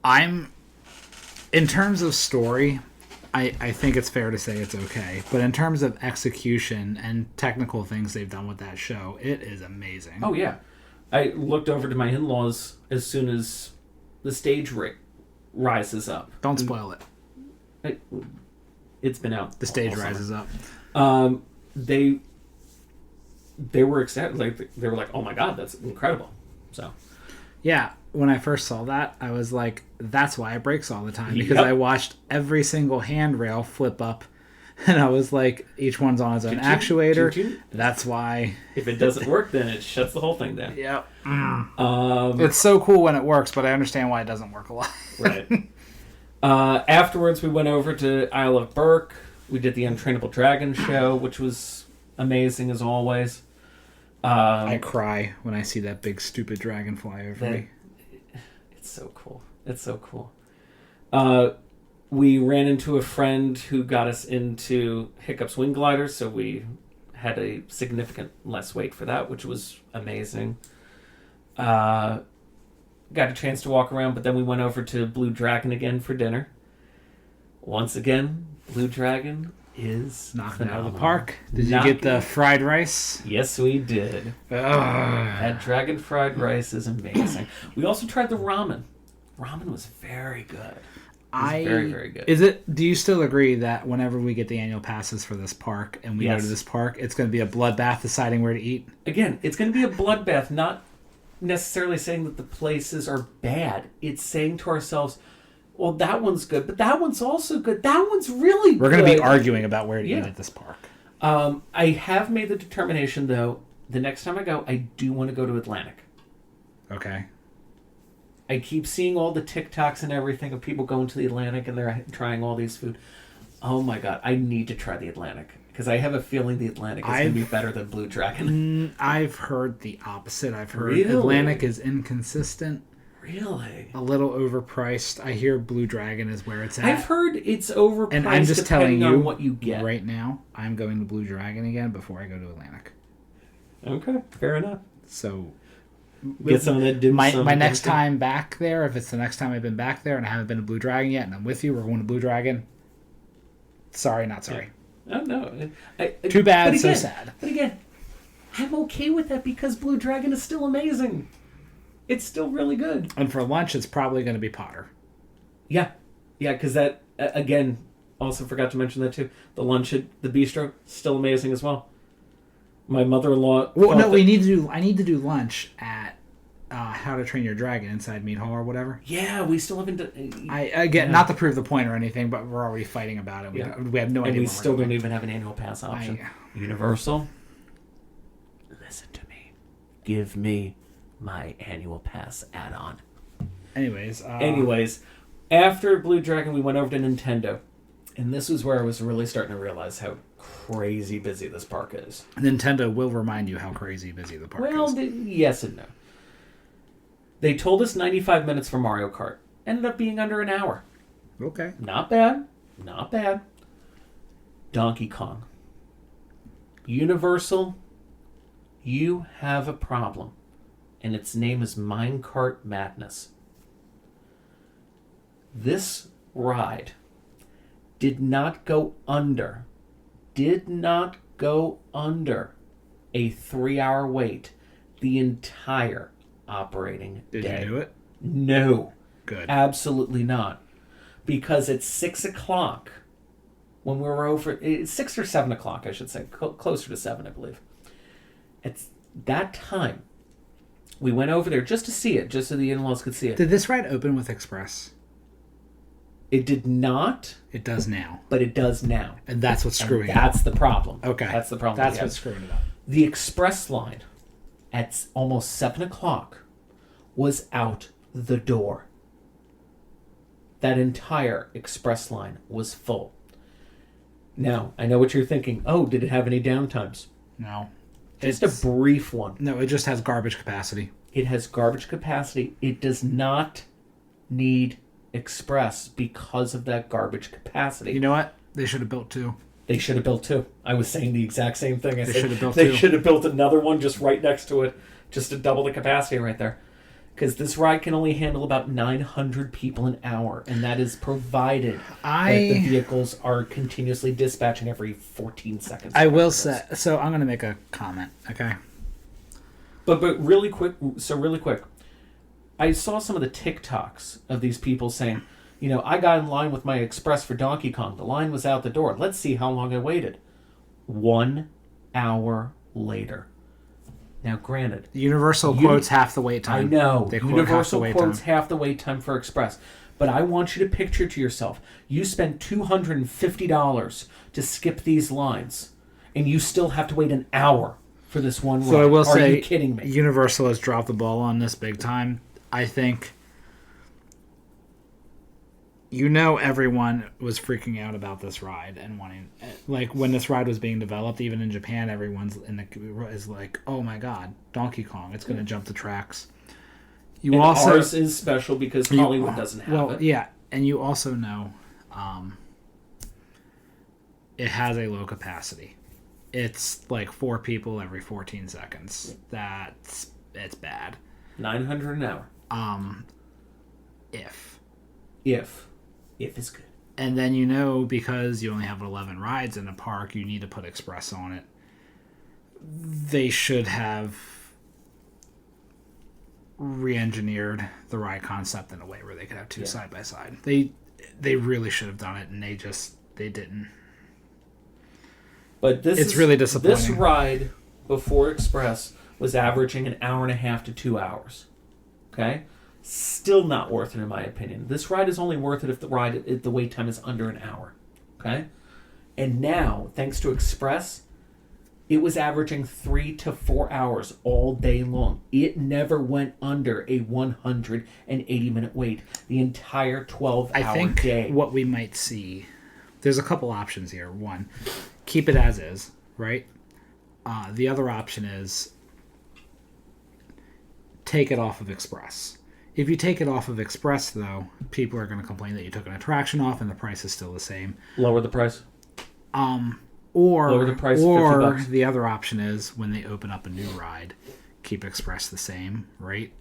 In terms of story, I think it's fair to say it's okay. But in terms of execution and technical things they've done with that show, it is amazing. Oh, yeah. I looked over to my in-laws as soon as the stage rises up. Don't spoil it. It's been out. The stage rises up. They were excited. They were like, "Oh my god, that's incredible!" So, yeah, when I first saw that, I was like, "That's why it breaks all the time." Because I watched every single handrail flip up, and I was like, "Each one's on its own actuator." That's why. If it doesn't work, then it shuts the whole thing down. Yeah. It's so cool when it works, but I understand why it doesn't work a lot. Right. Afterwards, we went over to Isle of Berk. We did the Untrainable Dragon show, which was amazing as always. I cry when I see that big stupid dragon fly over me. It's so cool. It's so cool. We ran into a friend who got us into Hiccup's Wing Gliders, so we had a significant less wait for that, which was amazing. Got a chance to walk around, but then we went over to Blue Dragon again for dinner. Once again, Blue Dragon is knocking out of the park. Did you get the fried rice? Yes, we did. That dragon fried rice is amazing. We also tried the ramen. Ramen was very good. very, very good. Do you still agree that whenever we get the annual passes for this park and we go to this park, it's going to be a bloodbath deciding where to eat? Again, it's going to be a bloodbath, not necessarily saying that the places are bad. It's saying to ourselves, well, that one's good, but that one's also good. That one's really good. We're going to be arguing about where to eat at this park. I have made the determination, though, the next time I go, I do want to go to Atlantic. Okay. I keep seeing all the TikToks and everything of people going to the Atlantic and they're trying all these food. Oh my God, I need to try the Atlantic because I have a feeling the Atlantic is going to be better than Blue Dragon. I've heard the opposite. I've heard Really? Atlantic is inconsistent. Really? A little overpriced. I hear Blue Dragon is where it's at. I've heard it's overpriced and I'm just telling you on what you get. Right now, I'm going to Blue Dragon again before I go to Atlantic. Okay, fair enough. So... Get some of that dim sum. My next time back there, if it's the next time I've been back there and I haven't been to Blue Dragon yet and I'm with you, we're going to Blue Dragon. Sorry, not sorry. Yeah. Oh, no. Too bad, again, so sad. But again, I'm okay with that because Blue Dragon is still amazing. It's still really good. And for lunch, it's probably going to be Potter. Yeah. Yeah, because that, again, also forgot to mention that too. The lunch at the bistro, still amazing as well. My mother-in-law... Well, no, I need to do lunch at How to Train Your Dragon inside Meat Hall or whatever. Yeah, we still haven't... not to prove the point or anything, but we're already fighting about it. We have no idea. And we still don't even have an annual pass option. Universal, listen to me. Give me my annual pass add-on. Anyways, after Blue Dragon, we went over to Nintendo. And this was where I was really starting to realize how crazy busy this park is. Nintendo will remind you how crazy busy the park is. Well, yes and no. They told us 95 minutes for Mario Kart. Ended up being under an hour. Okay. Not bad. Not bad. Donkey Kong. Universal, you have a problem. And its name is Minecart Madness. This ride did not go under a 3-hour wait the entire operating day. Did you do it? No. Good. Absolutely not. Because at 6 o'clock, when we were over, it's 6 or 7 o'clock, I should say, closer to 7, I believe. At that time, we went over there just to see it, just so the in-laws could see it. Did this ride open with Express? It did not. It does now. But it does now. And that's what's screwing it up. That's the problem. Okay. That's the problem. That's what's screwing it up. The express line at almost 7 o'clock was out the door. That entire express line was full. Now, I know what you're thinking. Oh, did it have any downtimes? No. Just a brief one. No, it just has garbage capacity. It has garbage capacity. It does not need express because of that garbage capacity. You know what? They should have built 2. They should have built 2. I was saying the exact same thing. They should have built 2. They should have built another one just right next to it, just to double the capacity right there. Because this ride can only handle about 900 people an hour, and that is provided that the vehicles are continuously dispatching every 14 seconds. I will say, so I'm going to make a comment, okay? But really quick, I saw some of the TikToks of these people saying, you know, I got in line with my express for Donkey Kong. The line was out the door. Let's see how long I waited. 1 hour later. Now, granted, Universal quotes half the wait time. I know. They Universal quotes half the wait time for express. But I want you to picture to yourself, you spend $250 to skip these lines, and you still have to wait an hour for this one ride. So I will say, are you kidding me? Universal has dropped the ball on this big time. I think, everyone was freaking out about this ride and wanting, like, when this ride was being developed, even in Japan, everyone's is like, oh my god, Donkey Kong, it's going to jump the tracks. Ours is special because Hollywood doesn't have it. Yeah, and you also know it has a low capacity. It's like 4 people every 14 seconds. It's bad. 900 an hour. If is good. And then because you only have 11 rides in a park, you need to put express on it. They should have re-engineered the ride concept in a way where they could have 2 side by side. they really should have done it, and they didn't. But it's really disappointing. This ride before Express was averaging an hour and a half to 2 hours. Okay? Still not worth it in my opinion. This ride is only worth it if the wait time is under an hour. Okay? And now, thanks to Express, it was averaging 3 to 4 hours all day long. It never went under a 180-minute wait the entire 12-hour day. I think what we might see, there's a couple options here. One, keep it as is, right? The other option is take it off of Express. If you take it off of Express, though, people are going to complain that you took an attraction off and the price is still the same. Lower the price? Or lower the price or the other option is when they open up a new ride, keep Express the same, right?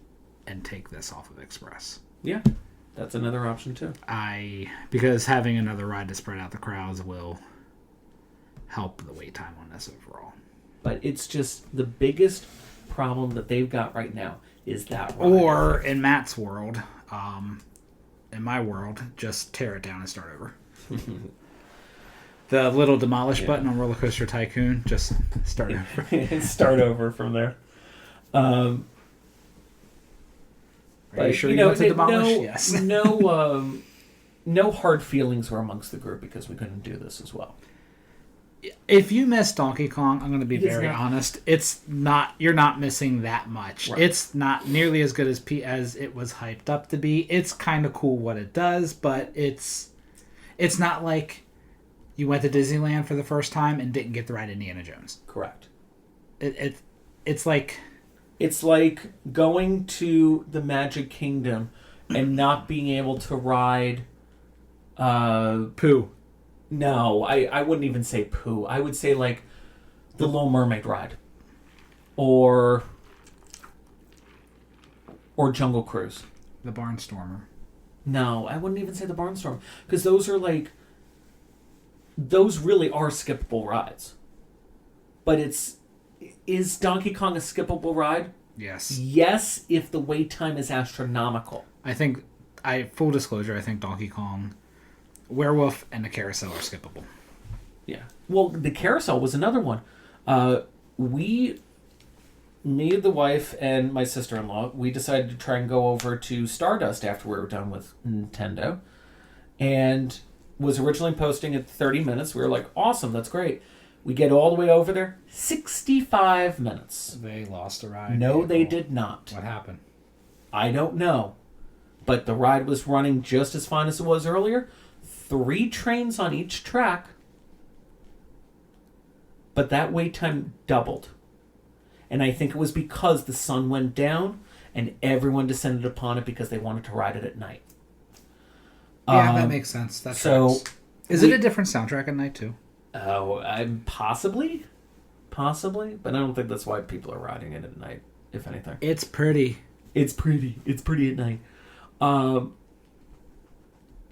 And take this off of Express. Yeah, that's another option too. Because having another ride to spread out the crowds will help the wait time on this overall. But it's just the biggest problem that they've got right now is that ride. Or in Matt's world, in my world, just tear it down and start over. The little demolish button on Roller Coaster Tycoon, just start over. Start over from there. Are you sure you want to demolish? Yes. No hard feelings were amongst the group because we couldn't do this as well. If you miss Donkey Kong, I'm going to be very honest. It's not. You're not missing that much. Right. It's not nearly as good as it was hyped up to be. It's kind of cool what it does, but it's not like you went to Disneyland for the first time and didn't get to ride Indiana Jones. Correct. It's like going to the Magic Kingdom and not being able to ride Pooh. No, I wouldn't even say Pooh. I would say like the Little Mermaid ride. Or Jungle Cruise. The Barnstormer. No, I wouldn't even say the Barnstormer. Because those really are skippable rides. But is Donkey Kong a skippable ride? Yes. Yes, if the wait time is astronomical. Full disclosure, I think Donkey Kong, Werewolf, and the Carousel are skippable. Yeah. Well, the Carousel was another one. Me, the wife, and my sister-in-law, we decided to try and go over to Stardust after we were done with Nintendo. And was originally posting at 30 minutes. We were like, awesome, that's great. We get all the way over there, 65 minutes. They lost a ride. No, they did not. What happened? I don't know. But the ride was running just as fine as it was earlier. 3 trains on each track. But that wait time doubled. And I think it was because the sun went down and everyone descended upon it because they wanted to ride it at night. Yeah, that makes sense. That's so. Is it a different soundtrack at night too? Oh, possibly, but I don't think that's why people are riding it at night. If anything, it's pretty. It's pretty at night.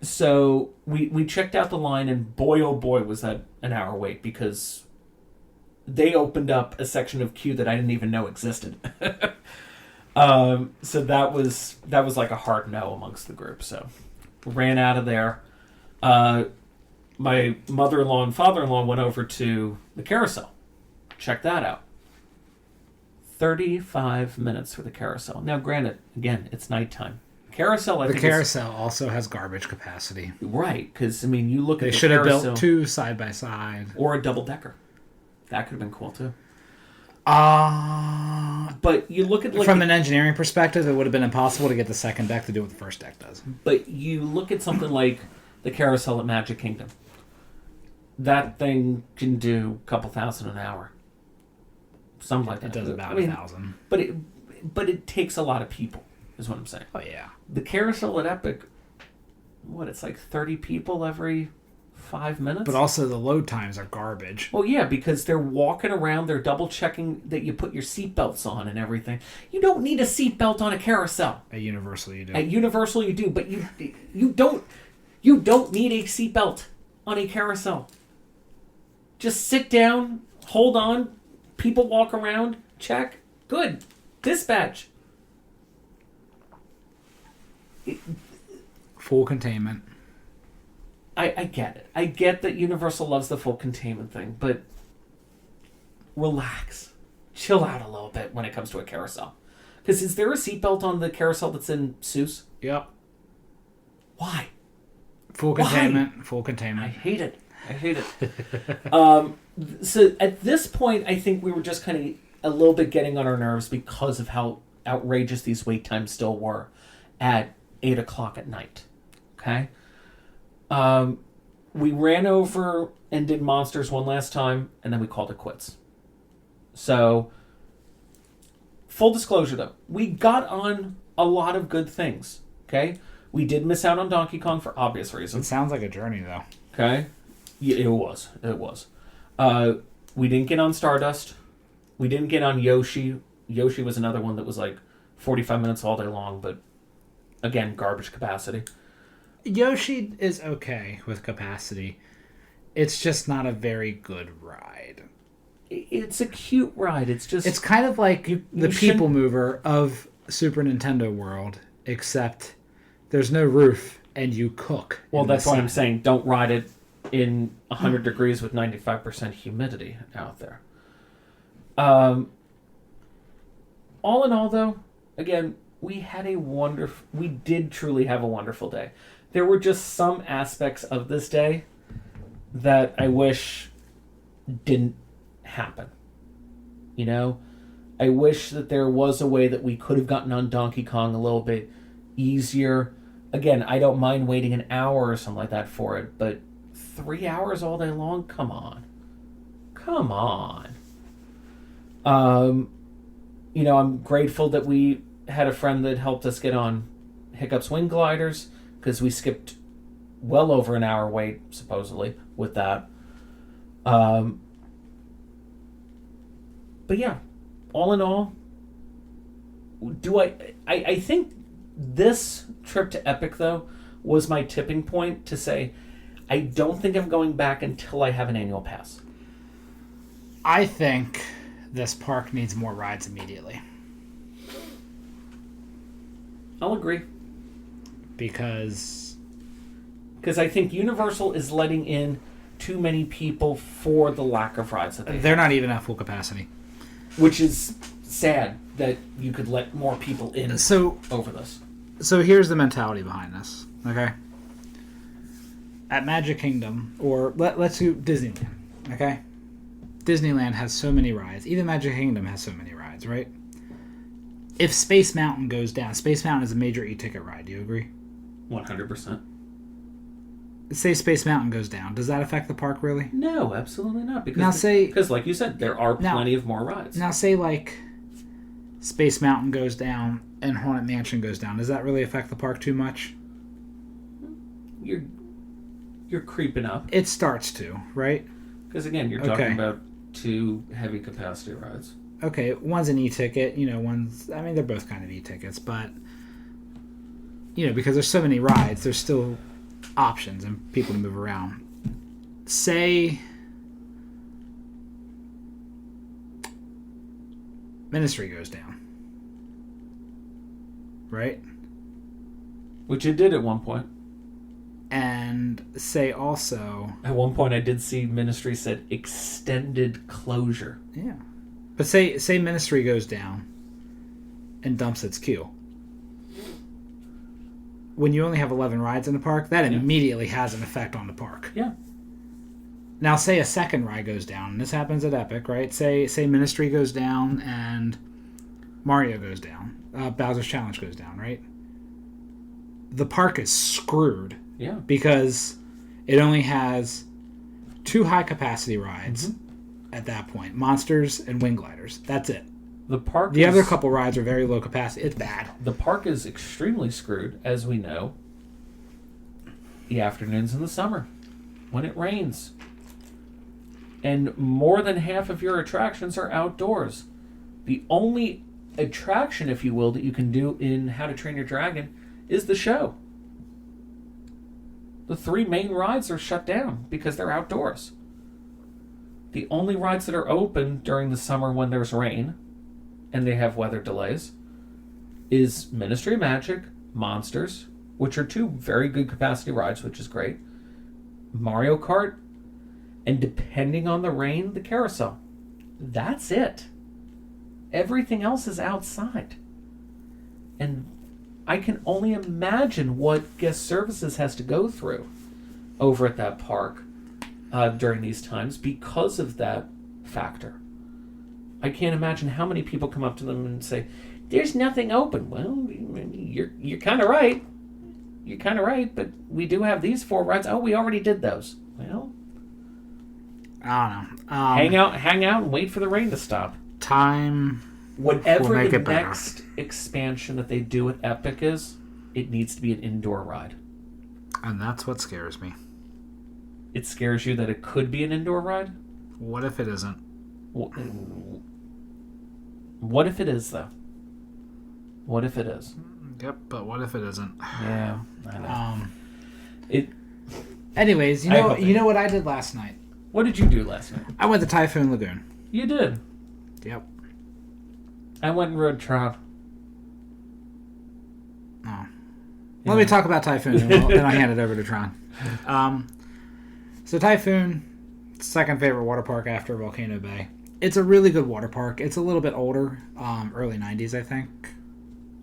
So we checked out the line, and boy, oh boy, was that an hour wait because they opened up a section of queue that I didn't even know existed. So that was like a hard no amongst the group. So ran out of there. My mother-in-law and father-in-law went over to the Carousel. Check that out. 35 minutes for the Carousel. Now, granted, again, it's nighttime. Carousel, I think the Carousel also has garbage capacity. Right, because, I mean, you look at the Carousel. They should have built 2 side by side. Or a double-decker. That could have been cool, too. But you look at... From an engineering perspective, it would have been impossible to get the second deck to do what the first deck does. But you look at something like the Carousel at Magic Kingdom. That thing can do a couple thousand an hour. Something like that. It does about 1,000. But it takes a lot of people, is what I'm saying. Oh, yeah. The Carousel at Epic, it's like 30 people every 5 minutes? But also the load times are garbage. Well, yeah, because they're walking around, they're double-checking that you put your seatbelts on and everything. You don't need a seatbelt on a Carousel. At Universal, you do. At Universal, you do, but you don't need a seatbelt on a Carousel. Just sit down, hold on, people walk around, check, good, dispatch. Full containment. I get it. I get that Universal loves the full containment thing, but relax. Chill out a little bit when it comes to a carousel. Because is there a seatbelt on the carousel that's in Seuss? Yep. Why? Full containment. Full containment. I hate it. So at this point, I think we were just kind of a little bit getting on our nerves because of how outrageous these wait times still were at 8 o'clock at night. Okay? We ran over and did Monsters one last time, and then we called it quits. So, full disclosure though, we got on a lot of good things. Okay? We did miss out on Donkey Kong for obvious It reasons. sounds like a journey, though. Okay? Yeah, it was. We didn't get on Stardust. We didn't get on Yoshi. Yoshi was another one that was like 45 minutes all day long, but again, garbage capacity. Yoshi is okay with capacity. It's just not a very good ride. It's a cute ride. It's kind of like the should- People Mover of Super Nintendo World, except there's no roof and you cook. Well, in that's the why I'm sun. saying don't ride it in 100 degrees with 95% humidity out there. All in all, though, again, we did truly have a wonderful day. There were just some aspects of this day that I wish didn't happen. You know? I wish that there was a way that we could have gotten on Donkey Kong a little bit easier. Again, I don't mind waiting an hour or something like that for it, but 3 hours all day long? Come on. I'm grateful that we had a friend that helped us get on Hiccup's Wing Gliders, because we skipped well over an hour wait, supposedly, with that. But yeah, all in all, I think this trip to Epic, though, was my tipping point to say, I don't think I'm going back until I have an annual pass. I think this park needs more rides immediately. I'll agree. Because I think Universal is letting in too many people for the lack of rides that they're not even at full capacity. Which is sad that you could let more people in over this. So here's the mentality behind this, okay? At Magic Kingdom, or let's do Disneyland, okay? Disneyland has so many rides. Even Magic Kingdom has so many rides, right? If Space Mountain goes down, Space Mountain is a major e-ticket ride. Do you agree? 100%. Say Space Mountain goes down. Does that affect the park, really? No, absolutely not. Because like you said, there are plenty of more rides. Now, say, like, Space Mountain goes down and Haunted Mansion goes down. Does that really affect the park too much? You're creeping up. It starts to, right? Because, again, you're talking about two heavy capacity rides. Okay, one's an e-ticket, they're both kind of e-tickets, but, because there's so many rides, there's still options and people to move around. Say Ministry goes down, right? Which it did at one point. And say also... At one point I did see Ministry said extended closure. Yeah. But say Ministry goes down and dumps its queue. When you only have 11 rides in the park, that immediately has an effect on the park. Yeah. Now, say a second ride goes down, and this happens at Epic, right? Say Ministry goes down and Mario goes down. Bowser's Challenge goes down, right? The park is screwed. Yeah. Because it only has 2 high-capacity rides at that point. Monsters and Wing Gliders. That's it. The other couple rides are very low capacity. It's bad. The park is extremely screwed, as we know. The afternoons in the summer, when it rains. And more than half of your attractions are outdoors. The only attraction, if you will, that you can do in How to Train Your Dragon is the show. The 3 main rides are shut down because they're outdoors. The only rides that are open during the summer when there's rain and they have weather delays is Ministry of Magic, Monsters, which are 2 very good capacity rides, which is great, Mario Kart, and depending on the rain, the carousel. That's it. Everything else is outside. And I can only imagine what guest services has to go through over at that park during these times because of that factor. I can't imagine how many people come up to them and say, "There's nothing open." Well, you're kind of right. You're kind of right, but we do have these 4 rides. Oh, we already did those. Well, I don't know. Hang out and wait for the rain to stop. Time. Whatever the next expansion that they do at Epic is, it needs to be an indoor ride. And that's what scares me. It scares you that it could be an indoor ride? What if it isn't? What if it is, though? What if it is? Yep, but what if it isn't? Yeah, I know. Anyways, you know what I did last night? What did you do last night? I went to Typhoon Lagoon. You did? Yep. I went and rode Tron. Oh. Yeah. Let me talk about Typhoon, and then I'll hand it over to Tron. So Typhoon, second favorite water park after Volcano Bay. It's a really good water park. It's a little bit older, early 90s, I think.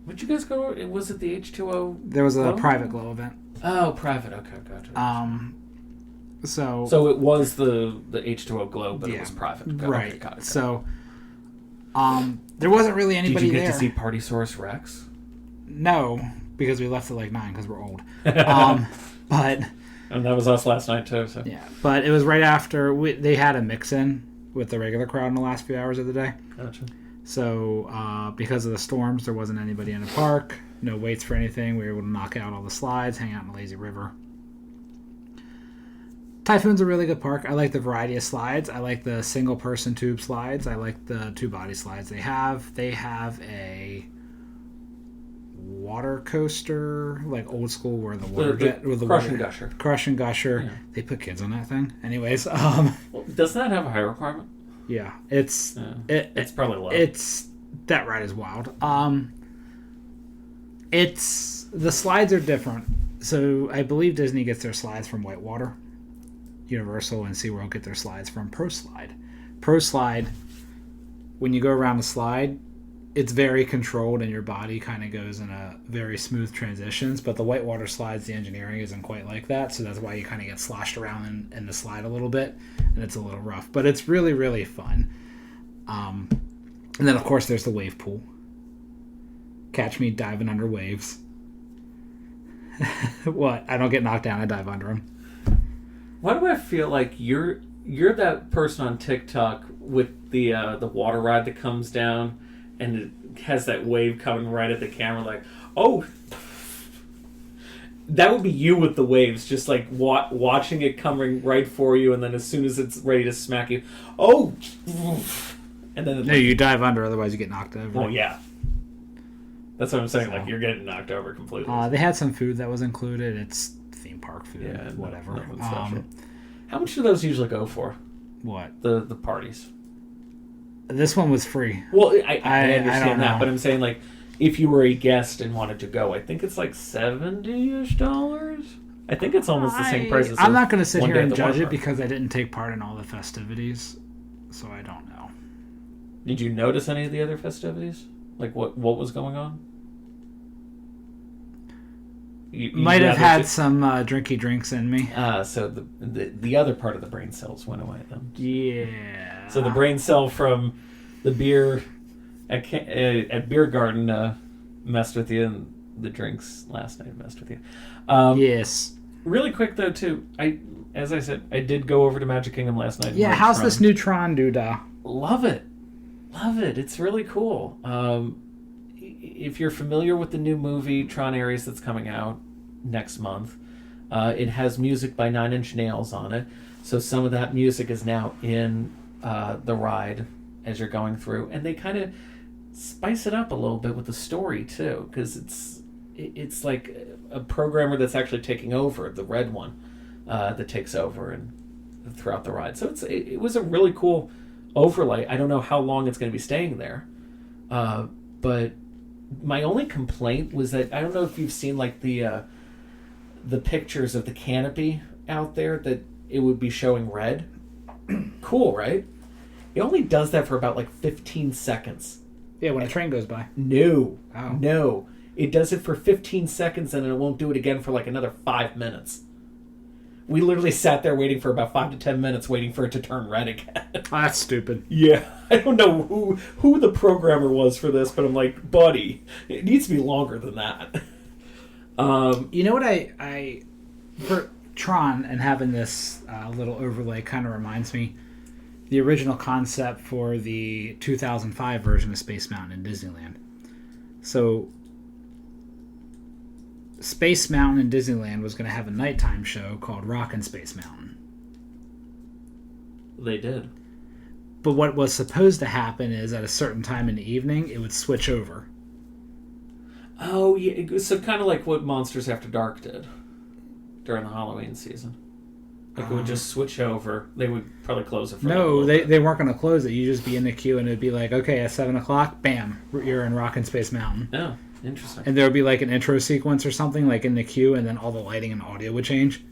Would you guys go? Was it the H2O? There was a private glow event. Oh, private. Okay, gotcha. So it was the H2O glow, but it was private. Okay, right. Okay, got it. So, there wasn't really anybody there. Did you get to see Partysaurus Rex? No, because we left at like 9 because we're old. But and that was us last night too. So yeah, but it was right after they had a mix-in with the regular crowd in the last few hours of the day. Gotcha. So because of the storms, there wasn't anybody in the park. No waits for anything. We were able to knock out all the slides, hang out in the lazy river. Typhoon's a really good park. I like the variety of slides. I like the single-person tube slides. I like the two-body slides they have. They have a water coaster, like old school, where the water jet with the Crush and Gusher. Crush and Gusher. Yeah. They put kids on that thing. Anyways, well, doesn't that have a high requirement? Yeah, it's probably low. That ride is wild. The slides are different. So I believe Disney gets their slides from Whitewater. Universal and SeaWorld get their slides from ProSlide. ProSlide, when you go around the slide, it's very controlled and your body kind of goes in a very smooth transitions. But the Whitewater slides, the engineering isn't quite like that. So that's why you kind of get sloshed around in the slide a little bit. And it's a little rough. But it's really, really fun. And then, of course, there's the wave pool. Catch me diving under waves. What? I don't get knocked down. I dive under them. Why do I feel like you're that person on TikTok with the water ride that comes down and it has that wave coming right at the camera? Like, oh, that would be you with the waves, just like watching it coming right for you, and then as soon as it's ready to smack you, oh, and then no, you dive under, otherwise you get knocked over. Oh yeah, that's what I'm saying. Like you're getting knocked over completely. They had some food that was included. It's theme park food, whatever. How much do those usually go for? What? The parties. This one was free. Well, I understand that, know. but I'm saying like if you were a guest and wanted to go, I think it's like $70-ish. I think it's almost the same price as I'm not going to sit here and judge it park. because I didn't take part in all the festivities, so I don't know. Did you notice any of the other festivities? Like what was going on? You might have had some drinky drinks in me. So the other part of the brain cells went away then. Yeah. So the brain cell from the beer at Beer Garden messed with you, and the drinks last night messed with you. Yes. Really quick though too, as I said, I did go over to Magic Kingdom last night. Yeah, how's this new Tron doodah? Love it. It's really cool. If you're familiar with the new movie Tron Ares that's coming out next month, it has music by Nine Inch Nails on it. So some of that music is now in the ride as you're going through, and they kind of spice it up a little bit with the story too, because it's like a programmer that's actually taking over, the red one that takes over and throughout the ride. So it was a really cool overlay. I don't know how long it's going to be staying there, but my only complaint was that I don't know if you've seen like the pictures of the canopy out there that it would be showing red. Cool, right? It only does that for about like 15 seconds. Yeah, when a train goes by. No. Oh. No. It does it for 15 seconds and it won't do it again for like another 5 minutes. We literally sat there waiting for about 5 to 10 minutes waiting for it to turn red again. Oh, that's stupid. Yeah. I don't know who the programmer was for this, but I'm like, buddy, it needs to be longer than that. You know what I for Tron and having this little overlay kind of reminds me, the original concept for the 2005 version of Space Mountain in Disneyland. So Space Mountain in Disneyland was going to have a nighttime show called Rockin' Space Mountain. They did. But what was supposed to happen is at a certain time in the evening, it would switch over. Oh, yeah. So kind of like what Monsters After Dark did during the Halloween season. Like it would just switch over. They would probably close it for No, they weren't going to close it. You'd just be in the queue and it'd be like, okay, at 7 o'clock, bam, you're in Rockin' Space Mountain. Oh, interesting. And there would be like an intro sequence or something like in the queue, and then all the lighting and audio would change.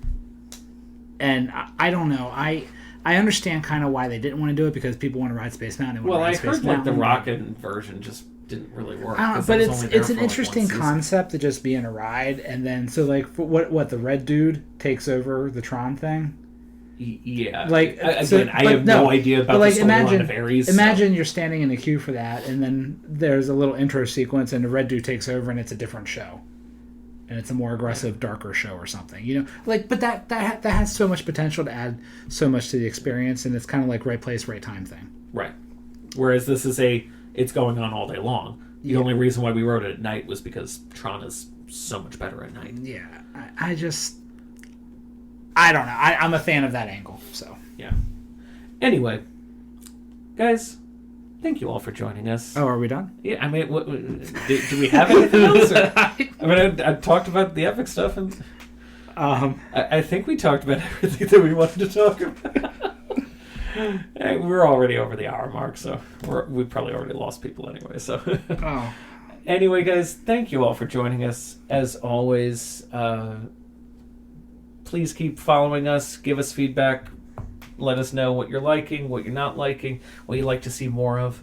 And I don't know. I understand kind of why they didn't want to do it, because people want to ride Space Mountain. Well, I heard like the Rockin' version just didn't really work. But it's an interesting concept to just be in a ride, and then so like what the red dude takes over the Tron thing. Yeah, like again, I have no idea about the storyline of Ares. Imagine you're standing in the queue for that, and then there's a little intro sequence, and the red dude takes over, and it's a different show, and it's a more aggressive, darker show or something. You know, like, but that has so much potential to add so much to the experience, and it's kind of like right place, right time thing. Right. Whereas this is it's going on all day long. The only reason why we rode it at night was because Tron is so much better at night. Yeah, I don't know. I'm a fan of that angle, so. Yeah. Anyway, guys, thank you all for joining us. Oh, are we done? Yeah, I mean, do we have anything else? I mean, I talked about the epic stuff, and I think we talked about everything that we wanted to talk about. We're already over the hour mark, so we probably already lost people anyway. So, Anyway, guys, thank you all for joining us. As always, please keep following us. Give us feedback. Let us know what you're liking, what you're not liking, what you'd like to see more of.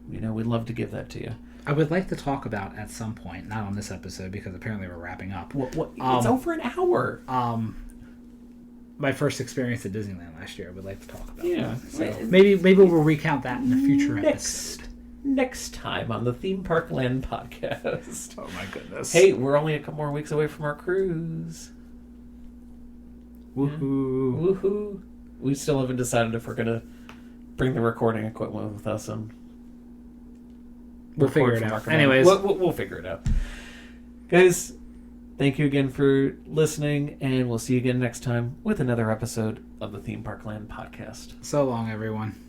We'd love to give that to you. I would like to talk about at some point, not on this episode because apparently we're wrapping up. What? It's over an hour. My first experience at Disneyland last year, I would like to talk about. Yeah. So maybe we'll recount that in a future episode. Next time on the Theme Park Land podcast. Oh my goodness. Hey, we're only a couple more weeks away from our cruise. Woohoo. Yeah. Woohoo. We still haven't decided if we're going to bring the recording equipment with us and we'll figure it out. Anyways. We'll figure it out. Guys, thank you again for listening, and we'll see you again next time with another episode of the Theme Park Land podcast. So long, everyone.